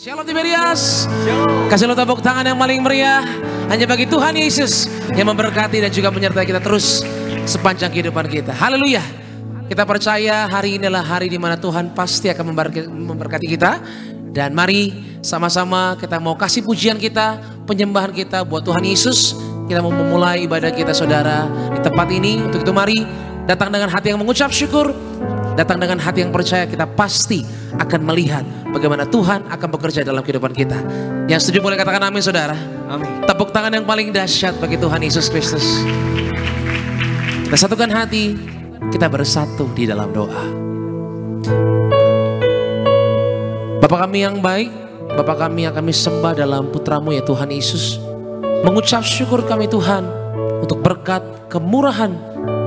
Shalom Tiberias. Kasih lo tepuk tangan yang paling meriah hanya bagi Tuhan Yesus yang memberkati dan juga menyertai kita terus sepanjang kehidupan kita. Haleluya. Kita percaya hari inilah hari di mana Tuhan pasti akan memberkati kita. Dan mari sama-sama kita mau kasih pujian kita, penyembahan kita buat Tuhan Yesus. Kita mau memulai ibadah kita saudara di tempat ini. Untuk itu mari datang dengan hati yang mengucap syukur. Datang dengan hati yang percaya, kita pasti akan melihat bagaimana Tuhan akan bekerja dalam kehidupan kita. Yang setuju boleh katakan amin saudara. Amin. Tepuk tangan yang paling dahsyat bagi Tuhan Yesus Kristus. Kita satukan hati, kita bersatu di dalam doa. Bapa kami yang baik, Bapa kami yang kami sembah dalam putramu ya Tuhan Yesus. Mengucap syukur kami Tuhan untuk berkat kemurahan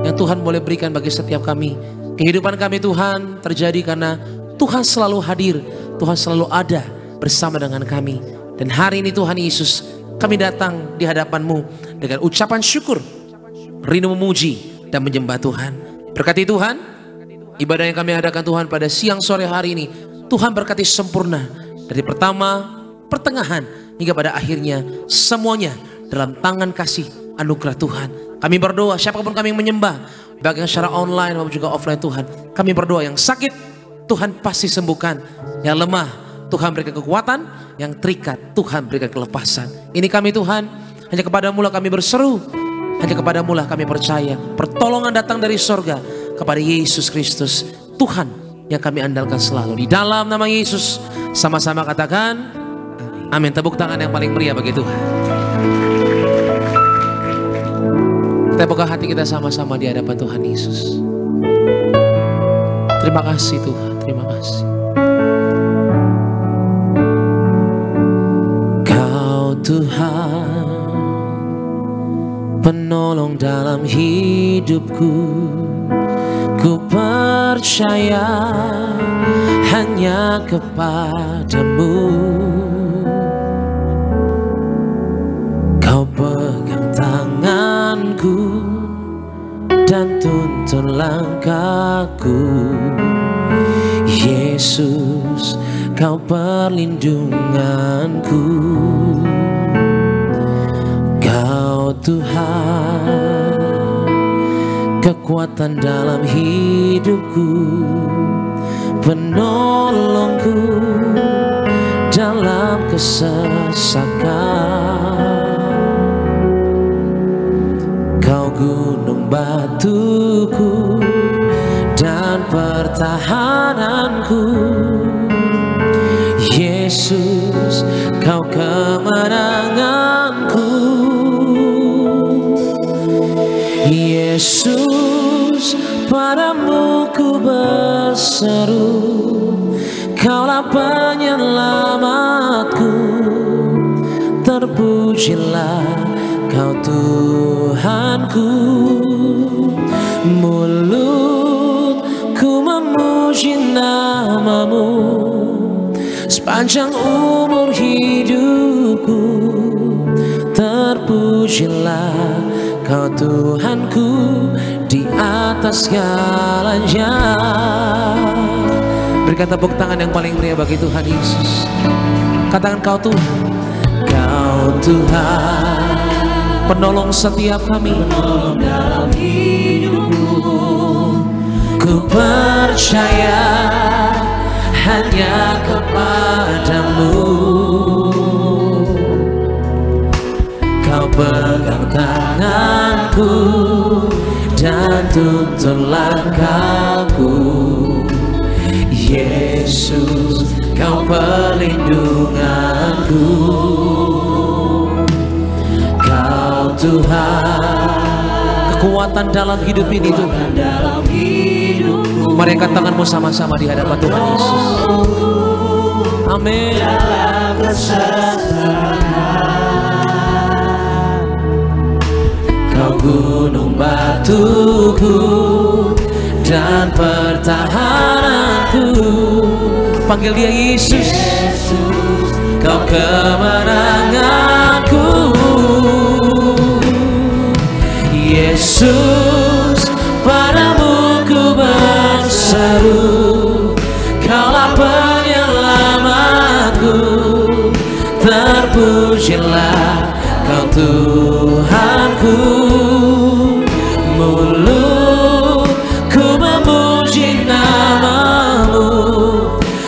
yang Tuhan boleh berikan bagi setiap kami. Kehidupan kami Tuhan terjadi karena Tuhan selalu hadir, Tuhan selalu ada bersama dengan kami. Dan hari ini Tuhan Yesus, kami datang di hadapan-Mu dengan ucapan syukur, rindu memuji dan menyembah Tuhan. Berkati Tuhan, ibadah yang kami adakan Tuhan pada siang sore hari ini, Tuhan berkati sempurna. Dari pertama, pertengahan, hingga pada akhirnya, semuanya dalam tangan kasih anugerah Tuhan. Kami berdoa, siapapun kami yang menyembah, baik yang secara online maupun juga offline Tuhan, kami berdoa yang sakit Tuhan pasti sembuhkan, yang lemah Tuhan berikan kekuatan, yang terikat Tuhan berikan kelepasan. Ini kami Tuhan, hanya kepadamu lah kami berseru, hanya kepadamu lah kami percaya. Pertolongan datang dari sorga kepada Yesus Kristus, Tuhan yang kami andalkan selalu. Di dalam nama Yesus sama-sama katakan amin. Tepuk tangan yang paling meriah bagi Tuhan. Kita buka hati kita sama-sama di hadapan Tuhan Yesus. Terima kasih Tuhan, terima kasih. Kau Tuhan, penolong dalam hidupku. Ku percaya hanya kepadamu. Kau pegang tanganku dan tuntun langkahku. Yesus, kau perlindunganku. Kau Tuhan, kekuatan dalam hidupku, penolongku dalam kesesakan. Kau gunung batuku dan pertahananku. Yesus, kau kemenanganku. Yesus, padamu ku berseru. Kaulah penyelamatku. Terpujilah Kau Tuhanku. Mulutku memuji namamu sepanjang umur hidupku. Terpujilah Kau Tuhanku di atas segalanya. Berikan tepuk tangan yang paling meriah bagi Tuhan Yesus. Katakan Kau Tuhan, Kau Tuhan, penolong setiap kami, penolong dalam hidupku. Ku percaya hanya kepadamu. Kau pegang tanganku dan tuntun langkahku. Yesus, kau perlindunganku. Kau Tuhan, kekuatan dalam hidup ini Tuhan. Mari angkat tanganmu sama-sama di hadapan Tuhan Yesus. Amin. Kau gunung batuku dan pertahananku. Panggil dia Yesus. Kau kemenanganku. Yesus, padamu ku berseru. Kaulah penyelamatku. terpujilah Kau Tuhanku. Mulutku memuji nama-Mu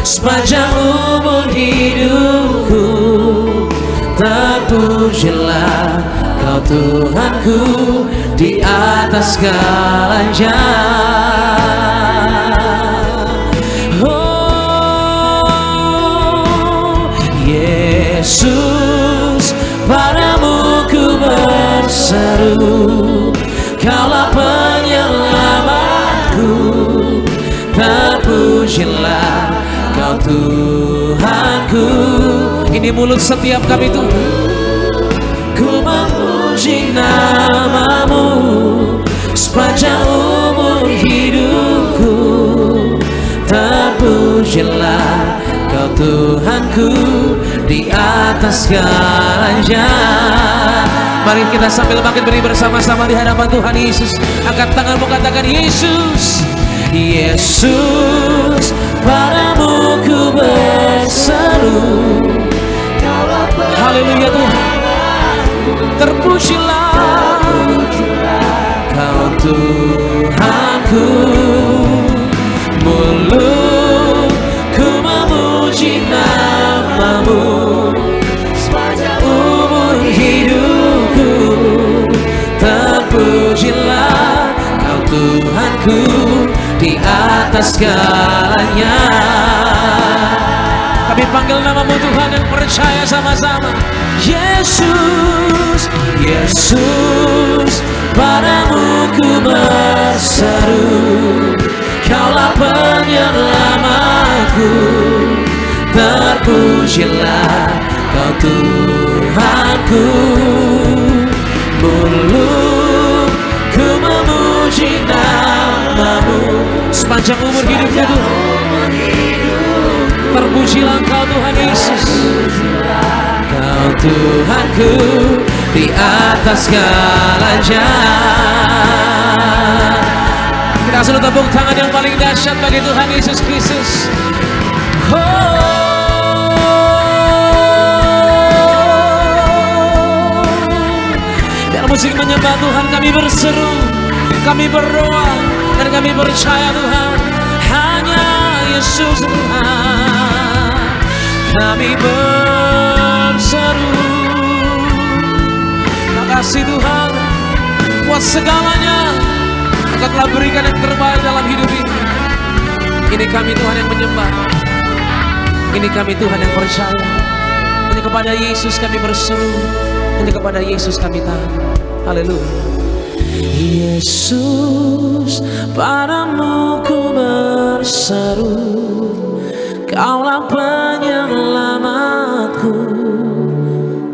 sepanjang umur hidupku. Terpujilah Kau Tuhanku di atas segalanya. Oh Yesus, padamu ku berseru, Kaulah penyelamatku. Terpujilah Kau Tuhanku. Ini mulut setiap kami itu. Ku memuji nama-Mu sepanjang umur hidupku. Terpujilah Kau Tuhanku di atas segalanya. Mari kita sambil makin beri bersama-sama di hadapan Tuhan Yesus. Angkat tanganmu, katakan Yesus. Yesus, padamu ku berseru. Haleluya Tuhan. Terpujilah Kau Tuhanku. Mulutku memuji nama-Mu sepanjang umur hidupku. Terpujilah Kau Tuhanku di atas segalanya. Kami panggil nama-Mu Tuhan dan percaya sama-sama. Yesus, Yesus, padamu ku berseru, Kaulah penyelamatku. Terpujilah Kau Tuhanku. Mulutku memuji nama-Mu sepanjang umur hidupku Tuhan. Terpujilah Kau Tuhan Yesus, Kau Tuhanku di atas segalanya. Kita selalu tepuk tangan yang paling dahsyat bagi Tuhan Yesus Kristus. Biar musik menyembah Tuhan, kami berseru, kami berdoa, dan kami percaya Tuhan, hanya Yesus Tuhan. Kami berseru. Makasih Tuhan buat segalanya Engkau telah berikan yang terbaik dalam hidup ini. Ini kami Tuhan yang menyembah, ini kami Tuhan yang percaya. Hanya kepada Yesus kami berseru, hanya kepada Yesus kami taat. Haleluya. Yesus, padamu ku berseru, Kaulah penyelamatku.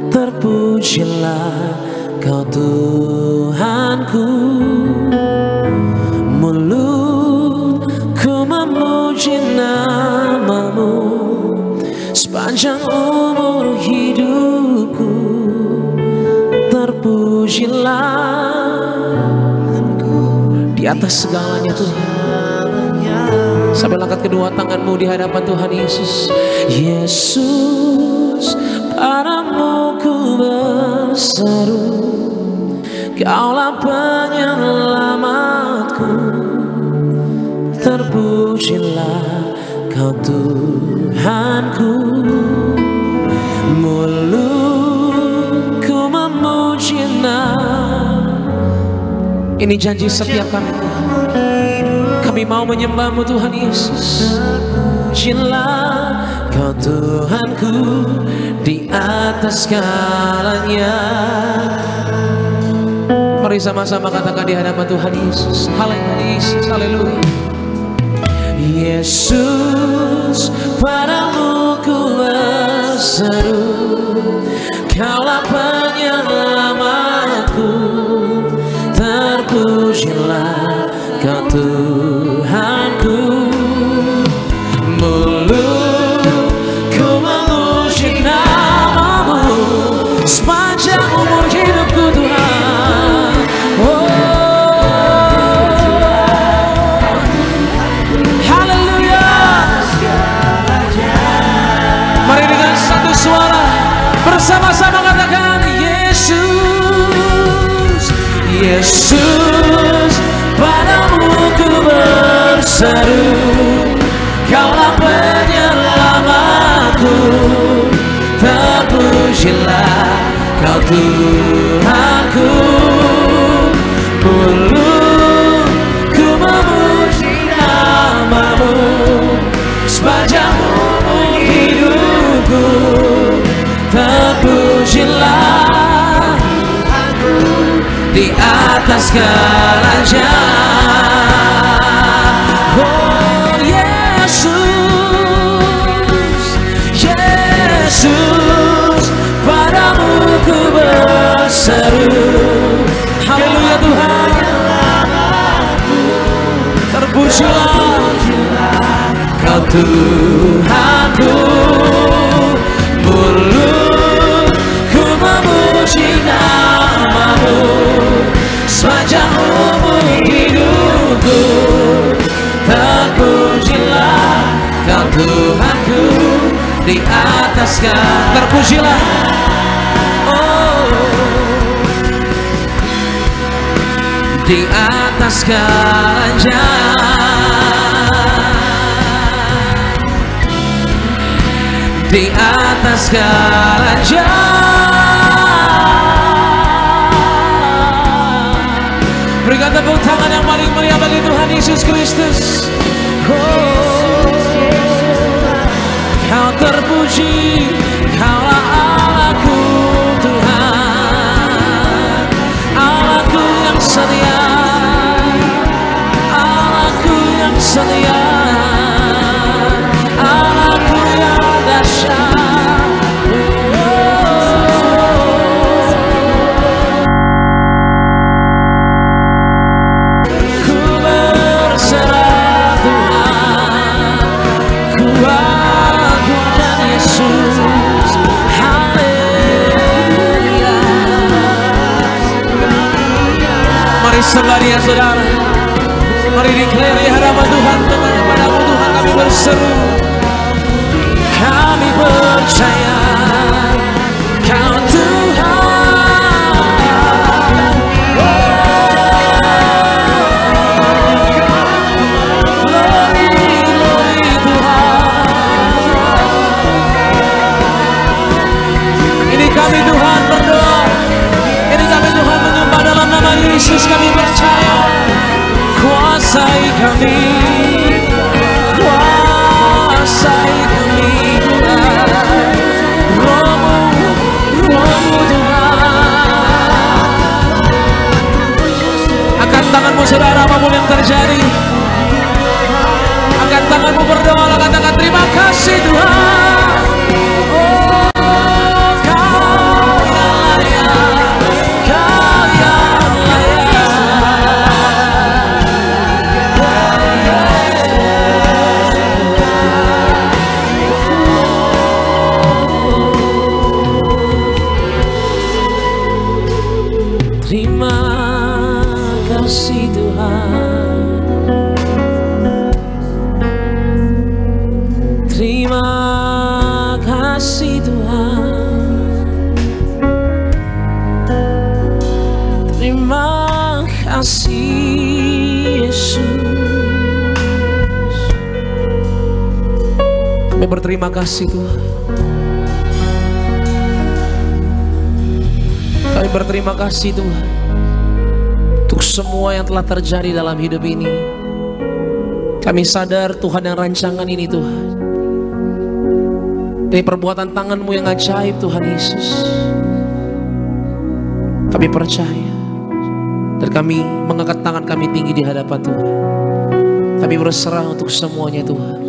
Terpujilah Kau Tuhanku. Mulutku memuji nama-Mu sepanjang umur hidupku. Terpujilah di atas segalanya Tuhan. Sambil angkat kedua tanganmu di hadapan Tuhan Yesus. Yesus, padamu ku berseru, Kaulah penyelamatku. Terpujilah Kau Tuhanku. Mulutku memuji nama. Ini janji setiap kami. Kami mau menyembah-Mu Tuhan Yesus. Pujilah Kau Tuhanku di atas segalanya. Mari sama-sama katakan di hadapan Tuhan Yesus. Haleluya Yesus, haleluya. Yesus, padamu ku berseru, Kaulah penyelamatku. Terpujilah Kau Tuhanku. Mulutku memuji nama-Mu sepanjang umur hidupku Tuhan. Oh, haleluya. berseru, Kaulah penyelamatku. Terpujilah Kau Tuhanku. Mulutku memuji nama-Mu sepanjang umur hidupku. Terpujilah di atas segala jalan. Oh Yesus, Yesus, padamu ku berseru. Haleluya Tuhan. Terpujilah Kau Tuhanku. Mulutku memuji nama-Mu sepanjang umur hidupku. Terpujilah Kau Tuhanku di atas segala. Terpujilah, oh, di atas segala jalan, di atas segala jalan. Berikan tepuk tangan yang paling mulia bagi Tuhan Yesus Kristus. Oh, Kau terpuji, Kaulah Allahku Tuhan, Allahku yang setia, Allahku yang setia, Allahku yang dahsyat. Ku berserah Tuhan, ku agungkan Yesus. Haleluya. Mari sembah Dia saudara. Mari declare di hadapan Tuhan, kepadamu Tuhan kami berseru. Kami percaya Kau Tuhan. Glory, glory Tuhan. Ini kami Tuhan berdoa. Ini kami Tuhan menyembah dalam nama Yesus. Kami percaya kuasai kami, kuasai kami Tuhan. Roh-Mu, Roh-Mu Tuhan. Angkat tanganmu saudara, apapun yang terjadi. Angkat tanganmu berdoa, katakan terima kasih Tuhan. Oh, Kau yang layak, Kau yang layak. Terima kasih Tuhan. Terima kasih Tuhan. Terima kasih Yesus. Kami berterima kasih Tuhan. Kami berterima kasih Tuhan untuk semua yang telah terjadi dalam hidup ini. Kami sadar Tuhan yang rancangan ini Tuhan, dari perbuatan tangan-Mu yang ajaib Tuhan Yesus. Kami percaya dan kami mengangkat tangan kami tinggi di hadapan Tuhan. Kami berserah untuk semuanya Tuhan.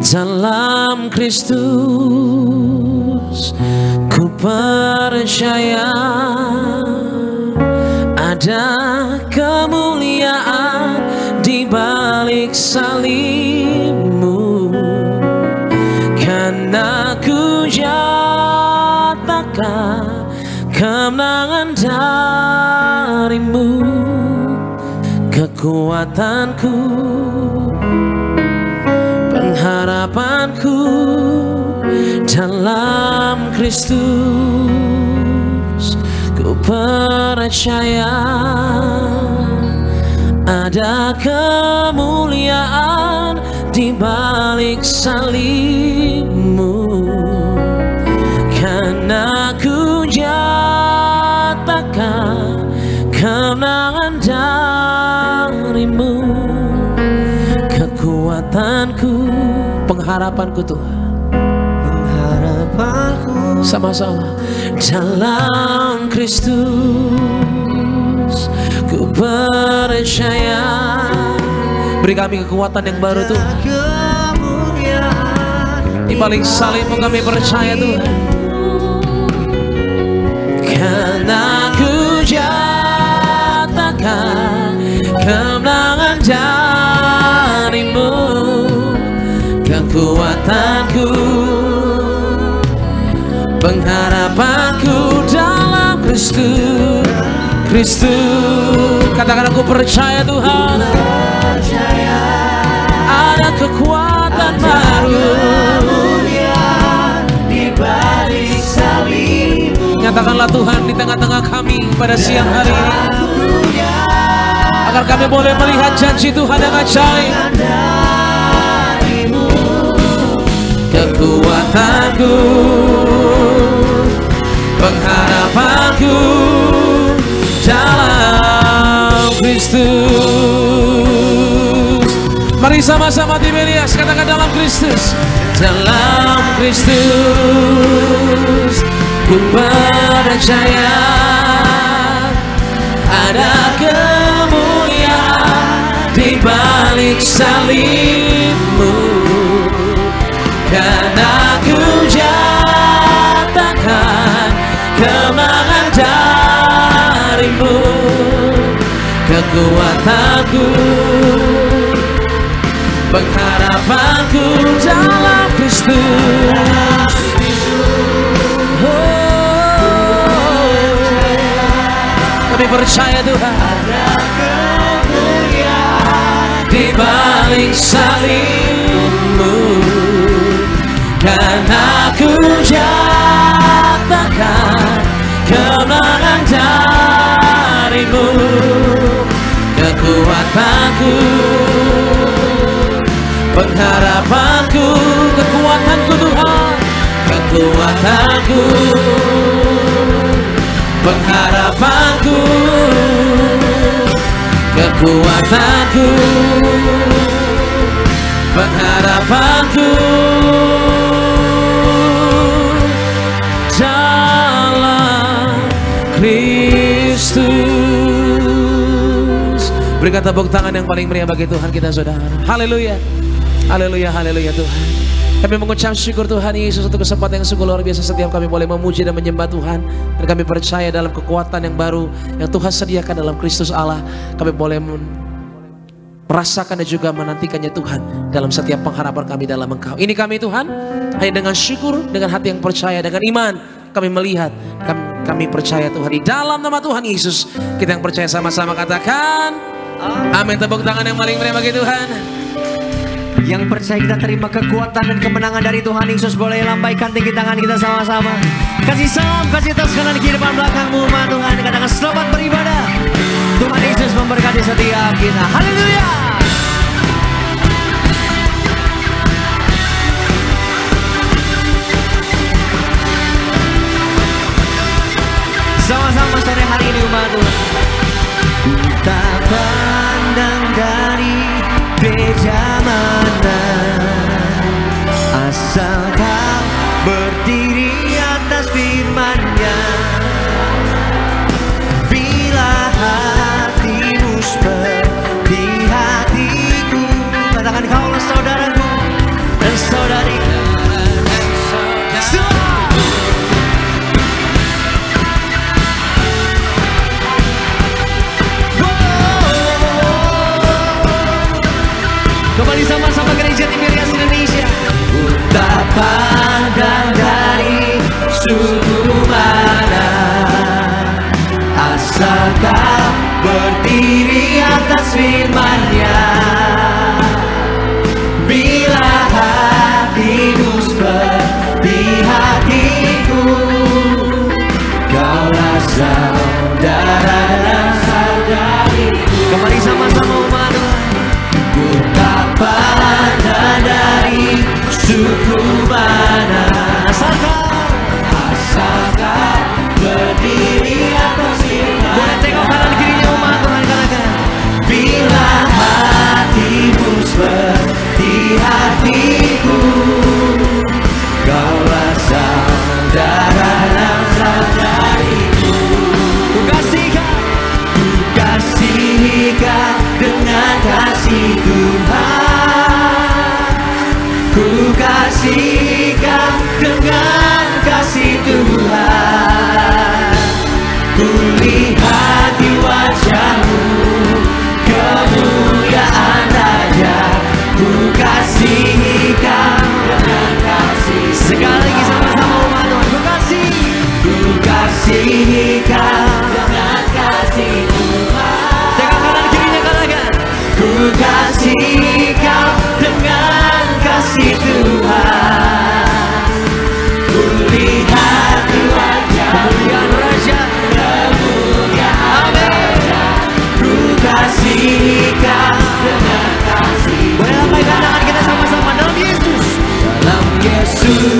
Dalam Kristus ku percaya ada kemuliaan di balik salib-Mu, karena ku nyatakan kemenangan dari-Mu. Kekuatanku, pengharapanku dalam Kristus. Ku percaya Ada kemuliaan di balik salibmu, karena ku nyatakan kemenangan darimu. Kekuatanku, pengharapanku Tuhan, pengharapanku sama-sama dalam Kristus. Ku percaya. Beri kami kekuatan yang baru Tuhan. Di balik salibmu kami percaya Tuhan. Karena ku nyatakan kemenangan darimu. Kekuatanku, pengharapanku dalam Kristus. Katakan aku percaya Tuhan. Ada kekuatan baru di balik salibmu. Nyatakanlah Tuhan di tengah-tengah kami pada siang hari ini, agar kami boleh melihat janji Tuhan yang ajaib. Kekuatanku, pengharapanku dalam Kristus. Mari sama-sama Tiberias katakan dalam Kristus. Dalam Kristus ku percaya ada kemuliaan di balik salibmu. Karena ku nyatakan kemenangan darimu. Kekuatanku, pengharapanku dalam Kristus. Kami percaya Tuhan ada kemuliaan di balik salibmu. Karena ku nyatakan kemenangan darimu. Kekuatanku, pengharapanku, kekuatanku Tuhan. Kekuatanku, pengharapanku, kekuatanku, pengharapanku dalam Kristus. Berikan tepuk tangan yang paling meriah bagi Tuhan kita saudara. Haleluya, haleluya, haleluya Tuhan. Kami mengucap syukur Tuhan Yesus untuk kesempatan yang sungguh luar biasa. Setiap kami boleh memuji dan menyembah Tuhan, dan kami percaya dalam kekuatan yang baru yang Tuhan sediakan dalam Kristus Allah. Kami boleh merasakan dan juga menantikannya Tuhan dalam setiap pengharapan kami dalam Engkau. Ini kami Tuhan, hanya dengan syukur, dengan hati yang percaya, dengan iman kami melihat, kami percaya Tuhan. Di dalam nama Tuhan Yesus kita yang percaya sama-sama katakan amin. Tepuk tangan yang paling meriah bagi Tuhan. Yang percaya kita terima kekuatan dan kemenangan dari Tuhan Yesus, boleh lambaikan tinggi tangan kita sama-sama. Kasih salam, kasih tos kanan kiri depan belakangmu, Tuhan. Katakan selamat beribadah. Tuhan Yesus memberkati setiap kita. Haleluya. Sama-sama sore hari ini umat Tuhan. Tak pandang dari gereja mana, asal kau berdiri atas firman-Nya. Bila hatimu seperti hatiku, katakan kaulah saudaraku dan saudariku. Kembali sama-sama gereja Tiberias Indonesia. Tak pandang dari suku mana, asal kau berdiri atas firman-Nya. Bila hatimu seperti hatiku, kaulah saudara dan saudariku. Kembali sama-sama umat. dengan kasih Tuhan. Ku kasih kau dengan kasih Tuhan. Ku lihat di wajahmu kemuliaan Raja. Ku kasih kau dengan kasih. Sekali lagi sama-sama umat Tuhan. Ku kasih kau dengan kasih Tuhan. Tegak kanan kirinya katakan. Ku kasih kau dengan kasih Tuhan. Ku lihat di wajah kemuliaan Raja. Kemuliaan Raja. Ku kasih kau dengan kasih. Boleh lambaikan tangan kita sama-sama dalam Yesus. Dalam Yesus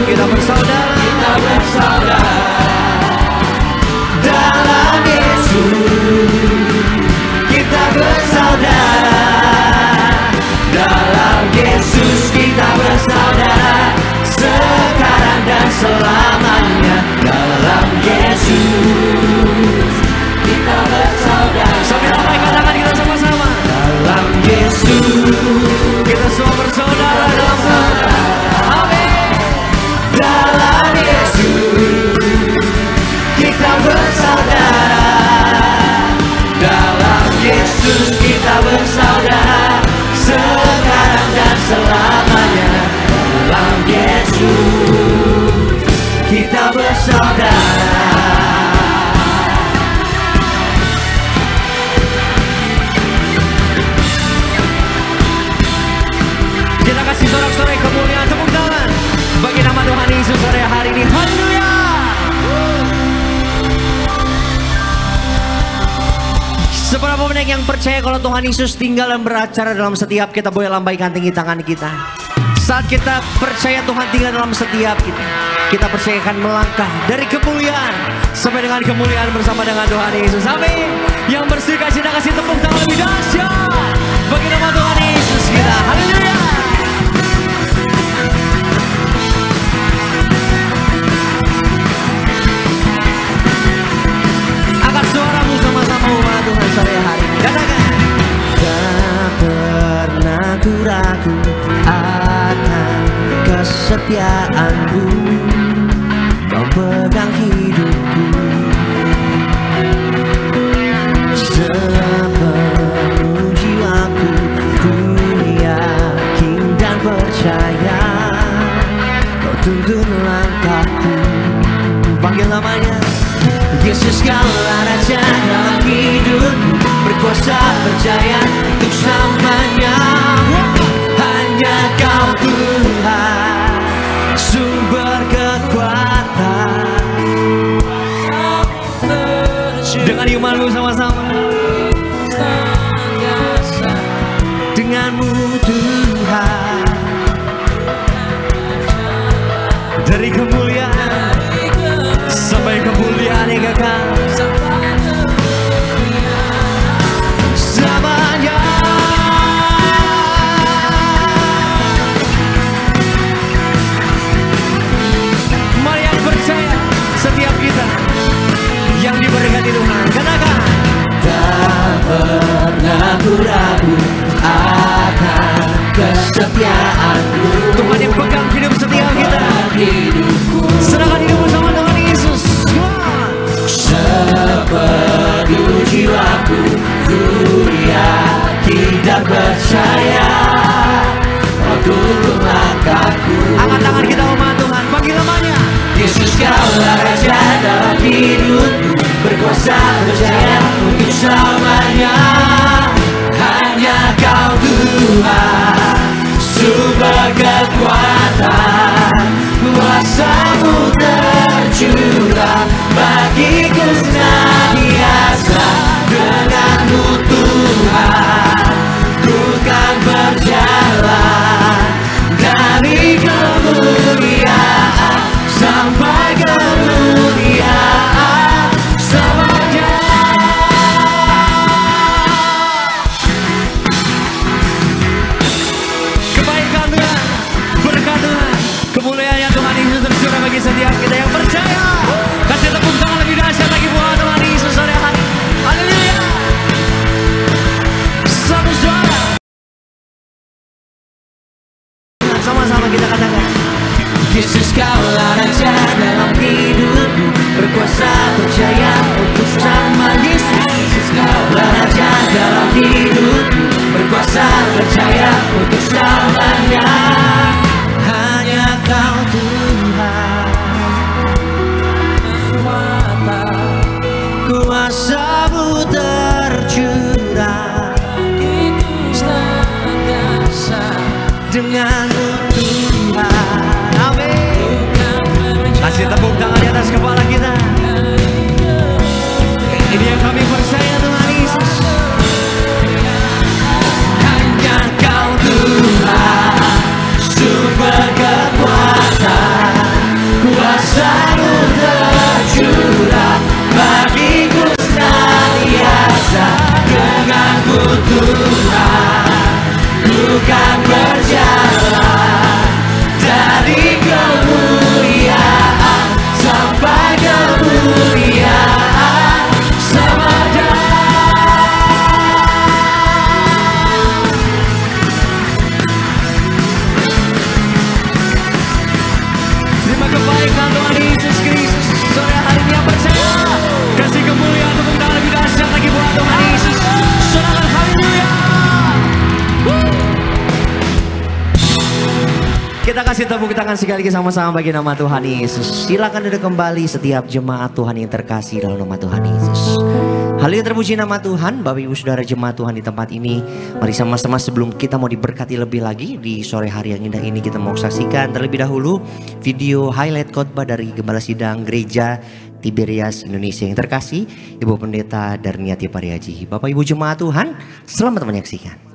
kita bersaudara. Kita bersaudara. Dalam Yesus kita bersaudara. Dalam Yesus kita bersaudara. Sekarang dan selamanya. Dalam Yesus kita bersaudara. Sambil lambaikan tangan kita sama-sama. Dalam Yesus kita semua bersaudara dalam saudara. Amin. Dalam Yesus kita bersaudara. Dalam Yesus kita bersaudara. Sekarang dan selamanya. Dalam Yesus kita bersaudara. Kita kasih sorak-sorai kemuliaan, tepuk tangan bagi nama Tuhan Yesus sore hari ini. Haleluya. Seberapa banyak yang percaya kalau Tuhan Yesus tinggal dan beracara dalam setiap kita? Boleh lambaikan tinggi tangan kita. Saat kita percaya Tuhan tinggal dalam setiap kita, kita percaya akan melangkah dari kemuliaan sampai dengan kemuliaan bersama dengan Tuhan Yesus. Amin. Yang bersuka cita kasih tepuk tangan lebih dahsyat bagi nama Tuhan Yesus kita. Haleluya. Angkat suaramu sama-sama umat Tuhan sore hari ini. Katakan. Tak pernah ku ragu akan kesetiaanmu. Kau pegang hidupku sepenuh jiwaku. Ku yakin dan percaya Kau tuntun langkahku. Panggil namanya Yesus, Kaulah Raja dalam hidupku, berkuasa berjaya untuk selamanya. Hanya Kau Tuhan, sumber kekuatan. Dengan imanmu sama-sama. Denganmu Tuhan, dari kemuliaan sampai kemuliaan yang kekal. Selamanya. Mari yang percaya, setiap kita yang diberkati Tuhan, katakan. Tak pernah ku ragu akan kesetiaanmu. Tuhan yang pegang hidup setiap kita. Serahkan hidupmu sama Tuhan Yesus. Sepenuh jiwaku, ku yakin dan percaya Kau tuntun langkahku. Angkat tangan kita umat Tuhan, panggil namanya. Yesus, Kaulah Raja dalam hidupku, berkuasa berjaya untuk selamanya. Hanya Kau Tuhan, sumber kekuatan. Kuasa-Mu tercurah bagiku senantiasa. Dengan-Mu Tuhan, ku kan berjalan dari kemuliaan sampai kemuliaan selamanya. atas kepala kita. Ini yang kami percaya Tuhan Yesus. Hanya Kau Tuhan, sumber kekuatan, kuasa-Mu tercurah bagiku senantiasa. Dengan-Mu Tuhan, ku kan berjalan dari kemuliaan sampai kemuliaan semada. Terima kebaikan Tuhan Yesus Kristus. Sore hari ini yang percaya, kasih kemuliaan tepuk tangan lebih dahsyat lagi buat Tuhan Yesus. Saudara, haleluya. Kita kasih tepuk tangan sekali lagi sama-sama bagi nama Tuhan Yesus. Silakan duduk kembali setiap jemaat Tuhan yang terkasih dalam nama Tuhan Yesus. Haleluya, terpuji nama Tuhan. Bapak Ibu Saudara jemaat Tuhan di tempat ini, mari sama-sama sebelum kita mau diberkati lebih lagi di sore hari yang indah ini, kita mau saksikan terlebih dahulu video highlight khotbah dari Gembala Sidang Gereja Tiberias Indonesia yang terkasih, Ibu Pendeta Darniati Pariaji. Bapak Ibu jemaat Tuhan, selamat menyaksikan.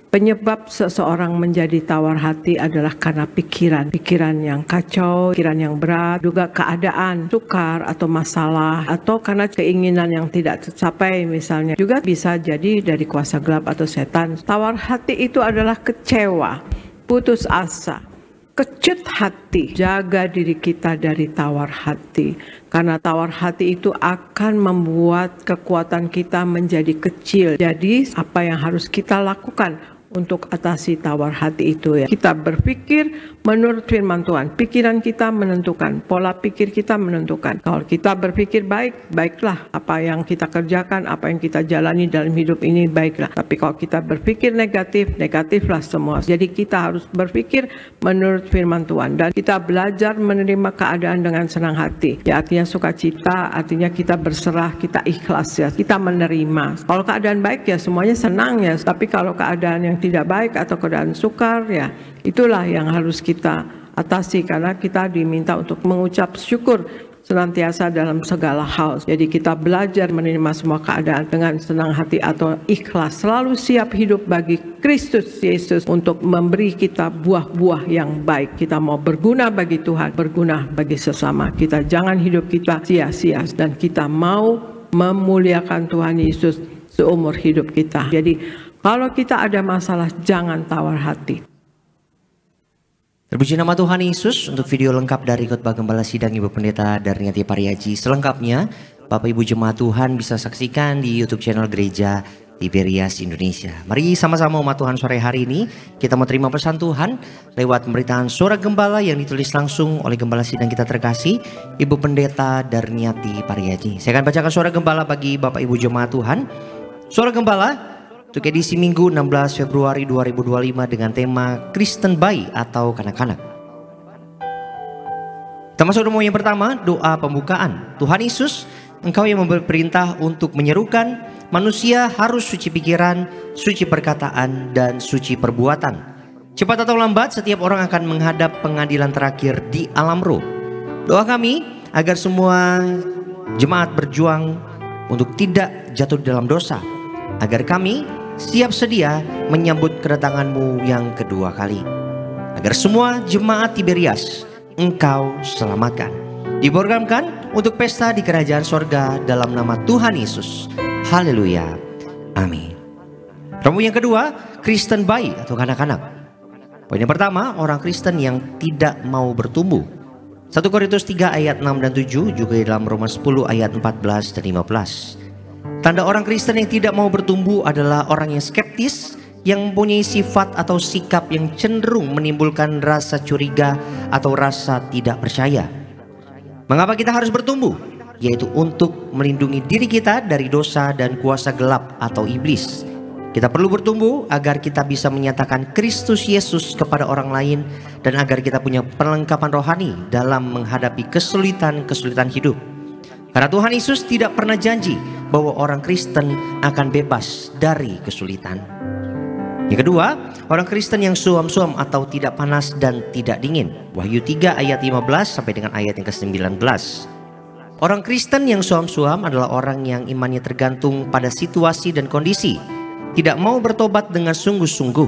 Penyebab seseorang menjadi tawar hati adalah karena pikiran yang kacau, pikiran yang berat, juga keadaan sukar atau masalah, atau karena keinginan yang tidak tercapai misalnya. Juga bisa jadi dari kuasa gelap atau setan. Tawar hati itu adalah kecewa, putus asa, kecut hati. Jaga diri kita dari tawar hati, karena tawar hati itu akan membuat kekuatan kita menjadi kecil. Jadi apa yang harus kita lakukan untuk atasi tawar hati itu ya? Kita berpikir menurut firman Tuhan. Pikiran kita menentukan, pola pikir kita menentukan. Kalau kita berpikir baik, baiklah. Apa yang kita kerjakan, apa yang kita jalani dalam hidup ini, baiklah. Tapi kalau kita berpikir negatif, negatiflah semua. Jadi kita harus berpikir menurut firman Tuhan. Dan kita belajar menerima keadaan dengan senang hati. Ya, artinya sukacita, artinya kita berserah, kita ikhlas ya. Kita menerima. Kalau keadaan baik ya semuanya senang ya. Tapi kalau keadaan yang tidak baik atau keadaan sukar ya, itulah yang harus kita atasi, karena kita diminta untuk mengucap syukur senantiasa dalam segala hal. Jadi kita belajar menerima semua keadaan dengan senang hati atau ikhlas, selalu siap hidup bagi Kristus Yesus untuk memberi kita buah-buah yang baik. Kita mau berguna bagi Tuhan, berguna bagi sesama kita. Jangan hidup kita sia-sia, dan kita mau memuliakan Tuhan Yesus seumur hidup kita. Jadi kalau kita ada masalah, jangan tawar hati. Terpuji nama Tuhan Yesus. Untuk video lengkap dari khotbah Gembala Sidang Ibu Pendeta Darniati Pariaji selengkapnya, Bapak Ibu jemaat Tuhan bisa saksikan di YouTube channel Gereja Tiberias Indonesia. Mari sama-sama umat Tuhan sore hari ini kita mau terima pesan Tuhan lewat pemberitaan Suara Gembala yang ditulis langsung oleh Gembala Sidang kita terkasih, Ibu Pendeta Darniati Pariaji. Saya akan bacakan Suara Gembala bagi Bapak Ibu jemaat Tuhan. Suara Gembala untuk edisi Minggu 16 Februari 2025 dengan tema Kristen Bayi atau kanak-kanak. Kita masuk doa yang pertama, doa pembukaan. Tuhan Yesus, Engkau yang memberi perintah untuk menyerukan manusia harus suci pikiran, suci perkataan, dan suci perbuatan. Cepat atau lambat setiap orang akan menghadap pengadilan terakhir di alam roh. Doa kami agar semua jemaat berjuang untuk tidak jatuh dalam dosa, agar kami siap sedia menyambut kedatangan-Mu yang kedua kali. Agar semua jemaat Tiberias Engkau selamatkan. Diprogramkan untuk pesta di kerajaan sorga dalam nama Tuhan Yesus. Haleluya. Amin. Romo yang kedua, Kristen bayi atau kanak-kanak. Poin yang pertama, orang Kristen yang tidak mau bertumbuh. 1 Korintus 3 ayat 6 dan 7, juga di dalam Roma 10 ayat 14 dan 15. Tanda orang Kristen yang tidak mau bertumbuh adalah orang yang skeptis, yang mempunyai sifat atau sikap yang cenderung menimbulkan rasa curiga atau rasa tidak percaya. Mengapa kita harus bertumbuh? Yaitu untuk melindungi diri kita dari dosa dan kuasa gelap atau iblis. Kita perlu bertumbuh agar kita bisa menyatakan Kristus Yesus kepada orang lain, dan agar kita punya perlengkapan rohani dalam menghadapi kesulitan-kesulitan hidup. Karena Tuhan Yesus tidak pernah janji bahwa orang Kristen akan bebas dari kesulitan. Yang kedua, orang Kristen yang suam-suam atau tidak panas dan tidak dingin. Wahyu 3 ayat 15 sampai dengan ayat yang ke-19. Orang Kristen yang suam-suam adalah orang yang imannya tergantung pada situasi dan kondisi, tidak mau bertobat dengan sungguh-sungguh.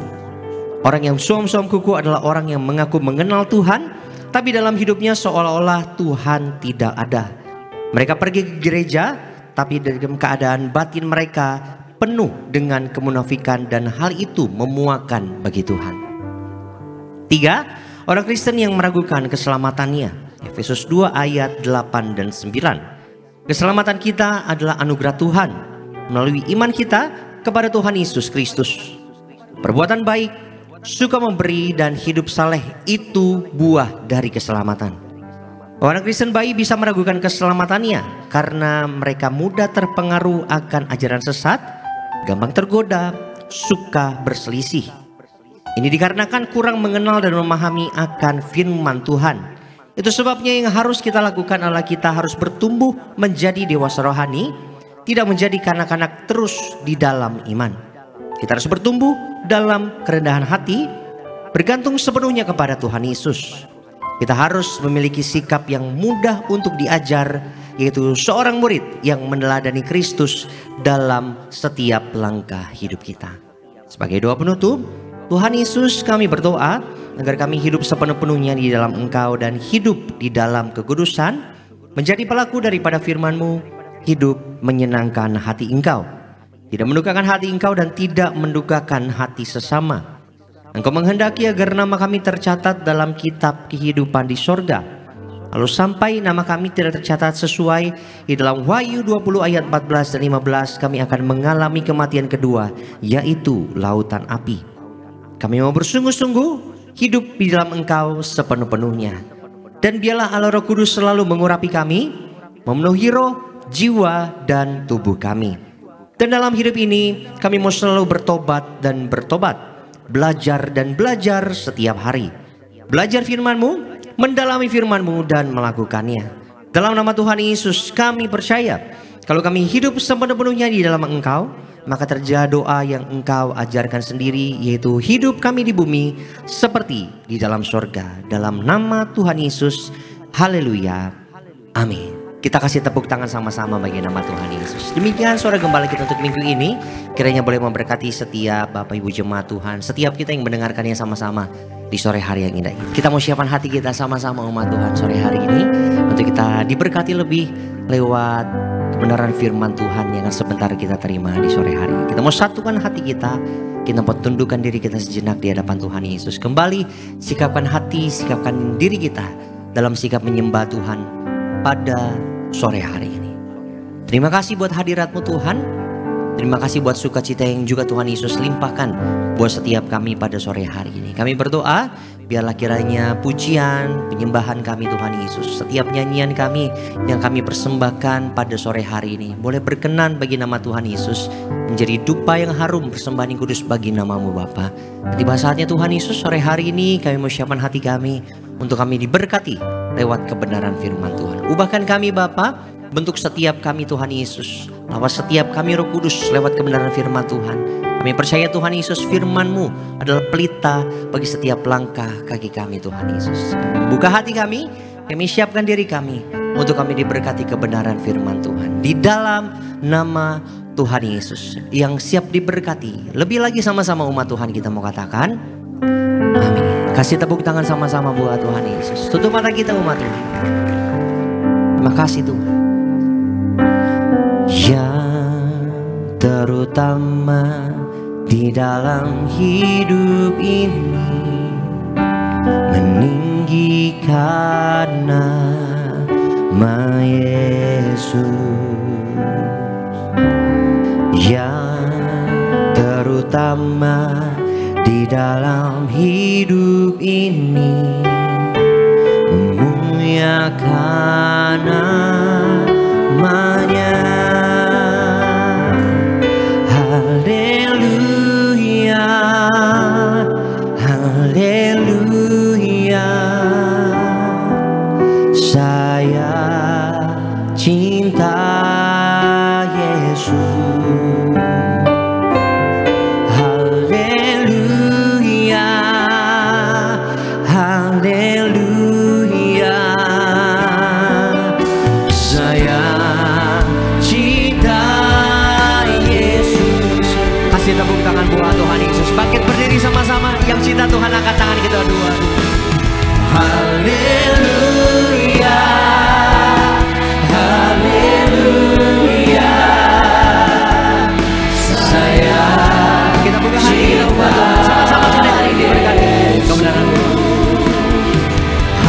Orang yang suam-suam kuku adalah orang yang mengaku mengenal Tuhan, tapi dalam hidupnya seolah-olah Tuhan tidak ada. Mereka pergi ke gereja, tapi dalam keadaan batin mereka penuh dengan kemunafikan dan hal itu memuakkan bagi Tuhan. 3. Orang Kristen yang meragukan keselamatannya. Efesus 2 ayat 8 dan 9. Keselamatan kita adalah anugerah Tuhan melalui iman kita kepada Tuhan Yesus Kristus. Perbuatan baik, suka memberi, dan hidup saleh itu buah dari keselamatan. Orang Kristen baik bisa meragukan keselamatannya karena mereka mudah terpengaruh akan ajaran sesat, gampang tergoda, suka berselisih. Ini dikarenakan kurang mengenal dan memahami akan firman Tuhan. Itu sebabnya yang harus kita lakukan adalah kita harus bertumbuh menjadi dewasa rohani, tidak menjadi kanak-kanak terus di dalam iman. Kita harus bertumbuh dalam kerendahan hati, bergantung sepenuhnya kepada Tuhan Yesus. Kita harus memiliki sikap yang mudah untuk diajar, yaitu seorang murid yang meneladani Kristus dalam setiap langkah hidup kita. Sebagai doa penutup, Tuhan Yesus, kami berdoa agar kami hidup sepenuh-penuhnya di dalam Engkau dan hidup di dalam kekudusan, menjadi pelaku daripada firman-Mu, hidup menyenangkan hati Engkau, tidak mendukakan hati Engkau dan tidak mendukakan hati sesama. Engkau menghendaki agar nama kami tercatat dalam kitab kehidupan di sorga. Lalu sampai nama kami tidak tercatat sesuai di dalam Wahyu 20 ayat 14 dan 15, kami akan mengalami kematian kedua, yaitu lautan api. Kami mau bersungguh-sungguh hidup di dalam Engkau sepenuh-penuhnya. Dan biarlah Allah Roh Kudus selalu mengurapi kami, memenuhi roh, jiwa, dan tubuh kami. Dan dalam hidup ini kami mau selalu bertobat dan bertobat, belajar dan belajar setiap hari. Belajar firman-Mu, mendalami firman-Mu, dan melakukannya. Dalam nama Tuhan Yesus kami percaya, kalau kami hidup sepenuh-penuhnya di dalam Engkau, maka terjadi doa yang Engkau ajarkan sendiri, yaitu hidup kami di bumi seperti di dalam sorga. Dalam nama Tuhan Yesus, haleluya, amin. Kita kasih tepuk tangan sama-sama bagi nama Tuhan Yesus. Demikian suara gembala kita untuk minggu ini. Kiranya boleh memberkati setiap Bapak Ibu jemaat Tuhan, setiap kita yang mendengarkannya sama-sama di sore hari yang indah ini. Kita mau siapkan hati kita sama-sama umat Tuhan sore hari ini, untuk kita diberkati lebih lewat kebenaran firman Tuhan yang sebentar kita terima di sore hari. Kita mau satukan hati kita, kita mau tundukkan diri kita sejenak di hadapan Tuhan Yesus. Kembali sikapkan hati, sikapkan diri kita dalam sikap menyembah Tuhan pada sore hari ini. Terima kasih buat hadirat-Mu Tuhan. Terima kasih buat sukacita yang juga Tuhan Yesus limpahkan buat setiap kami pada sore hari ini. Kami berdoa, biarlah kiranya pujian, penyembahan kami Tuhan Yesus, setiap nyanyian kami yang kami persembahkan pada sore hari ini, boleh berkenan bagi nama Tuhan Yesus, menjadi dupa yang harum, persembahan yang kudus bagi nama-Mu Bapa. Tiba saatnya Tuhan Yesus, sore hari ini kami mau siapkan hati kami untuk kami diberkati lewat kebenaran firman Tuhan. Ubahkan kami Bapa, bentuk setiap kami Tuhan Yesus, lawas setiap kami Roh Kudus lewat kebenaran firman Tuhan. Kami percaya Tuhan Yesus, firman-Mu adalah pelita bagi setiap langkah kaki kami Tuhan Yesus. Buka hati kami siapkan diri kami untuk kami diberkati kebenaran firman Tuhan. Di dalam nama Tuhan Yesus yang siap diberkati. Lebih lagi sama-sama umat Tuhan kita mau katakan amin. Kasih tepuk tangan sama-sama buat Tuhan Yesus. Tutup mata kita umat Tuhan. Terima kasih Tuhan. Yang terutama di dalam hidup ini, meninggikan nama Yesus. Yang terutama di dalam hidup ini, memuliakan namanya. Haleluya, haleluya, saya cinta Yesus. Haleluya, nama Tuhan Yesus. Bangkit berdiri sama-sama. Yang cinta Tuhan, angkat tangan kita dua. Haleluya, haleluya. Saya kita buka hati kita buat Tuhan. Sama-sama kita hari ini berikan kebenaran Tuhan.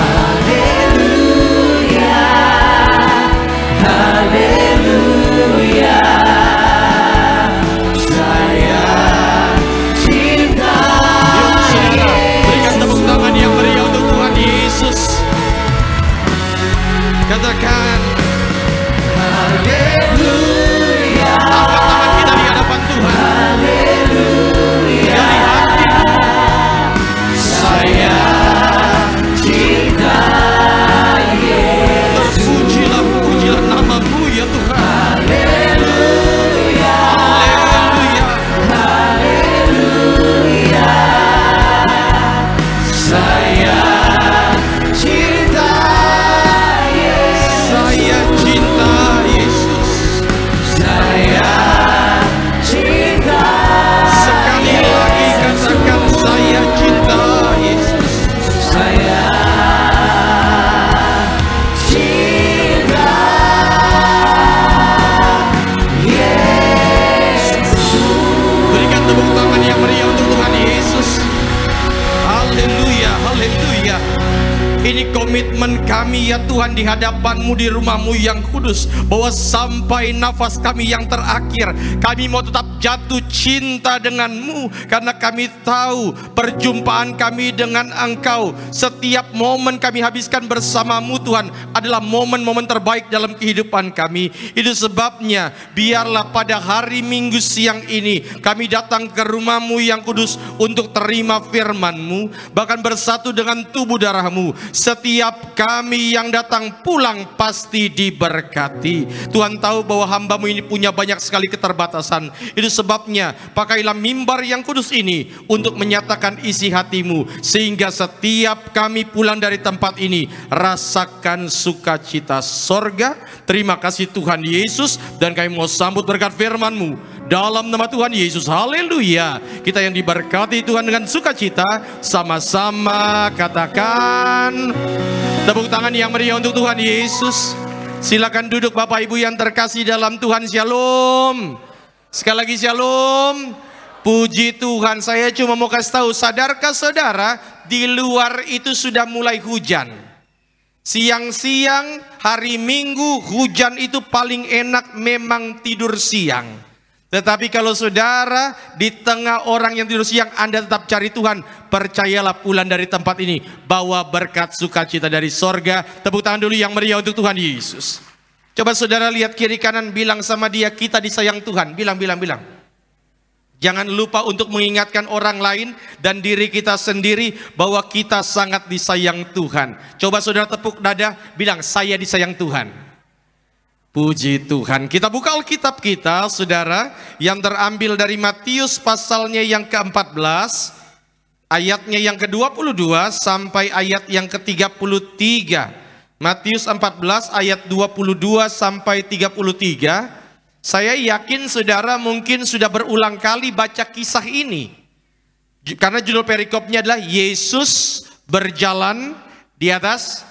Haleluya, haleluya. Saya cinta. Berikan tepuk tangan yang meriah untuk Tuhan Yesus. Katakan haleluya. Angkat tangan kita di hadapan Tuhan. Haleluya. Dari hati saya cinta Yesus. Terpujilah, pujilah nama-Mu ya Tuhan. Haleluya. Haleluya. Haleluya. Saya cinta Yesus. Saya cinta Yesus. Saya cinta. Sekali lagi katakan saya cinta Yesus. Saya cinta Yesus. Berikan tepuk tangan yang meriah untuk Tuhan Yesus. Haleluya, haleluya. Ini komitmen kami ya Tuhan di hadapan-Mu, di rumah-Mu yang kudus, bahwa sampai nafas kami yang terakhir kami mau tetap jatuh cinta dengan-Mu, karena kami tahu perjumpaan kami dengan Engkau, setiap momen kami habiskan bersama-Mu Tuhan adalah momen-momen terbaik dalam kehidupan kami. Itu sebabnya biarlah pada hari Minggu siang ini kami datang ke rumah-Mu yang kudus untuk terima firman-Mu, bahkan bersatu dengan tubuh darah-Mu. Setiap kami yang datang pulang pasti diberkati. Tuhan tahu bahwa hamba-Mu ini punya banyak sekali keterbatasan. Itu sebabnya pakailah mimbar yang kudus ini untuk menyatakan isi hati-Mu, sehingga setiap kami pulang dari tempat ini rasakan sukacita sorga. Terima kasih Tuhan Yesus, dan kami mau sambut berkat firman-Mu dalam nama Tuhan Yesus. Haleluya. Kita yang diberkati Tuhan dengan sukacita, sama-sama katakan tepuk tangan yang meriah untuk Tuhan Yesus. Silakan duduk Bapak Ibu yang terkasih dalam Tuhan. Shalom. Sekali lagi shalom. Puji Tuhan. Saya cuma mau kasih tahu, sadarkah saudara, di luar itu sudah mulai hujan. Siang-siang hari Minggu hujan itu paling enak memang tidur siang. Tetapi kalau saudara di tengah orang yang tidur siang Anda tetap cari Tuhan, percayalah pulang dari tempat ini bawa berkat sukacita dari sorga. Tepuk tangan dulu yang meriah untuk Tuhan Yesus. Coba saudara lihat kiri kanan, bilang sama dia, kita disayang Tuhan. Bilang. Jangan lupa untuk mengingatkan orang lain dan diri kita sendiri bahwa kita sangat disayang Tuhan. Coba saudara tepuk dada, bilang saya disayang Tuhan. Puji Tuhan. Kita buka Alkitab kita saudara, yang terambil dari Matius pasalnya yang ke-14, ayatnya yang ke-22 sampai ayat yang ke-33. Matius 14 ayat 22 sampai 33. Saya yakin saudara mungkin sudah berulang kali baca kisah ini, karena judul perikopnya adalah Yesus berjalan di atas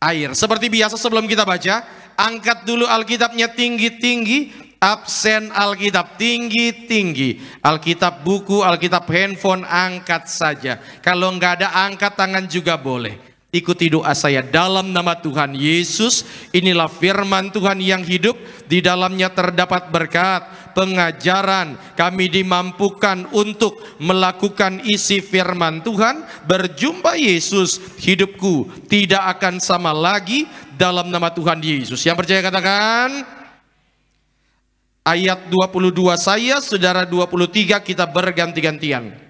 air. Seperti biasa sebelum kita baca, angkat dulu Alkitabnya tinggi-tinggi, absen Alkitab tinggi-tinggi. Alkitab buku, Alkitab handphone, angkat saja. Kalau nggak ada, angkat tangan juga boleh. Ikuti doa saya dalam nama Tuhan Yesus. Inilah firman Tuhan yang hidup, di dalamnya terdapat berkat, pengajaran. Kami dimampukan untuk melakukan isi firman Tuhan. Berjumpa Yesus, hidupku tidak akan sama lagi dalam nama Tuhan Yesus. Yang percaya katakan ayat 22 saya, saudara 23, kita berganti-gantian.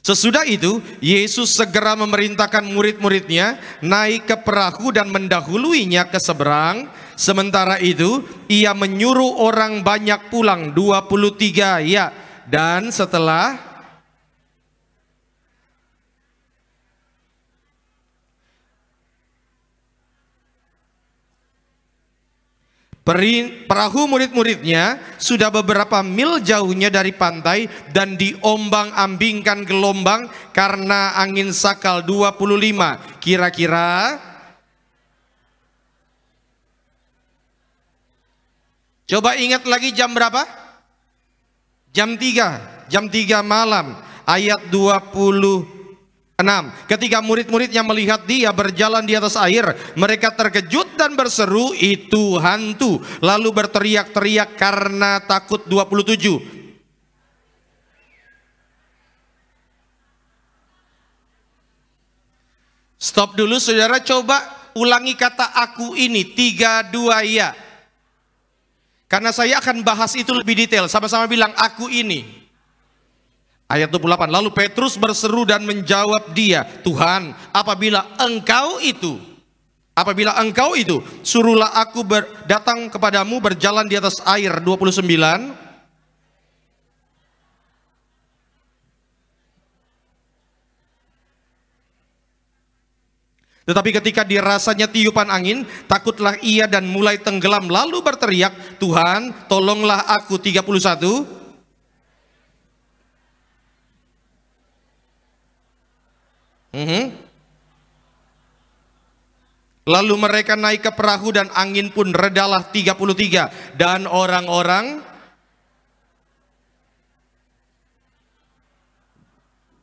Sesudah itu, Yesus segera memerintahkan murid-muridnya naik ke perahu dan mendahuluinya ke seberang. Sementara itu, ia menyuruh orang banyak pulang, 23 ya. Dan setelah Perahu murid-muridnya sudah beberapa mil jauhnya dari pantai dan diombang-ambingkan gelombang karena angin sakal 25. Kira-kira coba ingat lagi jam berapa? Jam 3. Jam 3 malam. Ayat 26. Ketika murid-muridnya melihat dia berjalan di atas air, mereka terkejut dan berseru, "Itu hantu!" Lalu berteriak-teriak karena takut. 27. Stop dulu saudara, coba ulangi kata aku ini. 3, 2, ya. Karena saya akan bahas itu lebih detail. Sama-sama bilang aku ini. Ayat 28, lalu Petrus berseru dan menjawab dia, "Tuhan, apabila engkau itu, suruhlah aku datang kepadamu berjalan di atas air." 29. Tetapi ketika dirasanya tiupan angin, takutlah ia dan mulai tenggelam, lalu berteriak, "Tuhan, tolonglah aku." 31. Lalu mereka naik ke perahu dan angin pun redalah. 33. Dan orang-orang,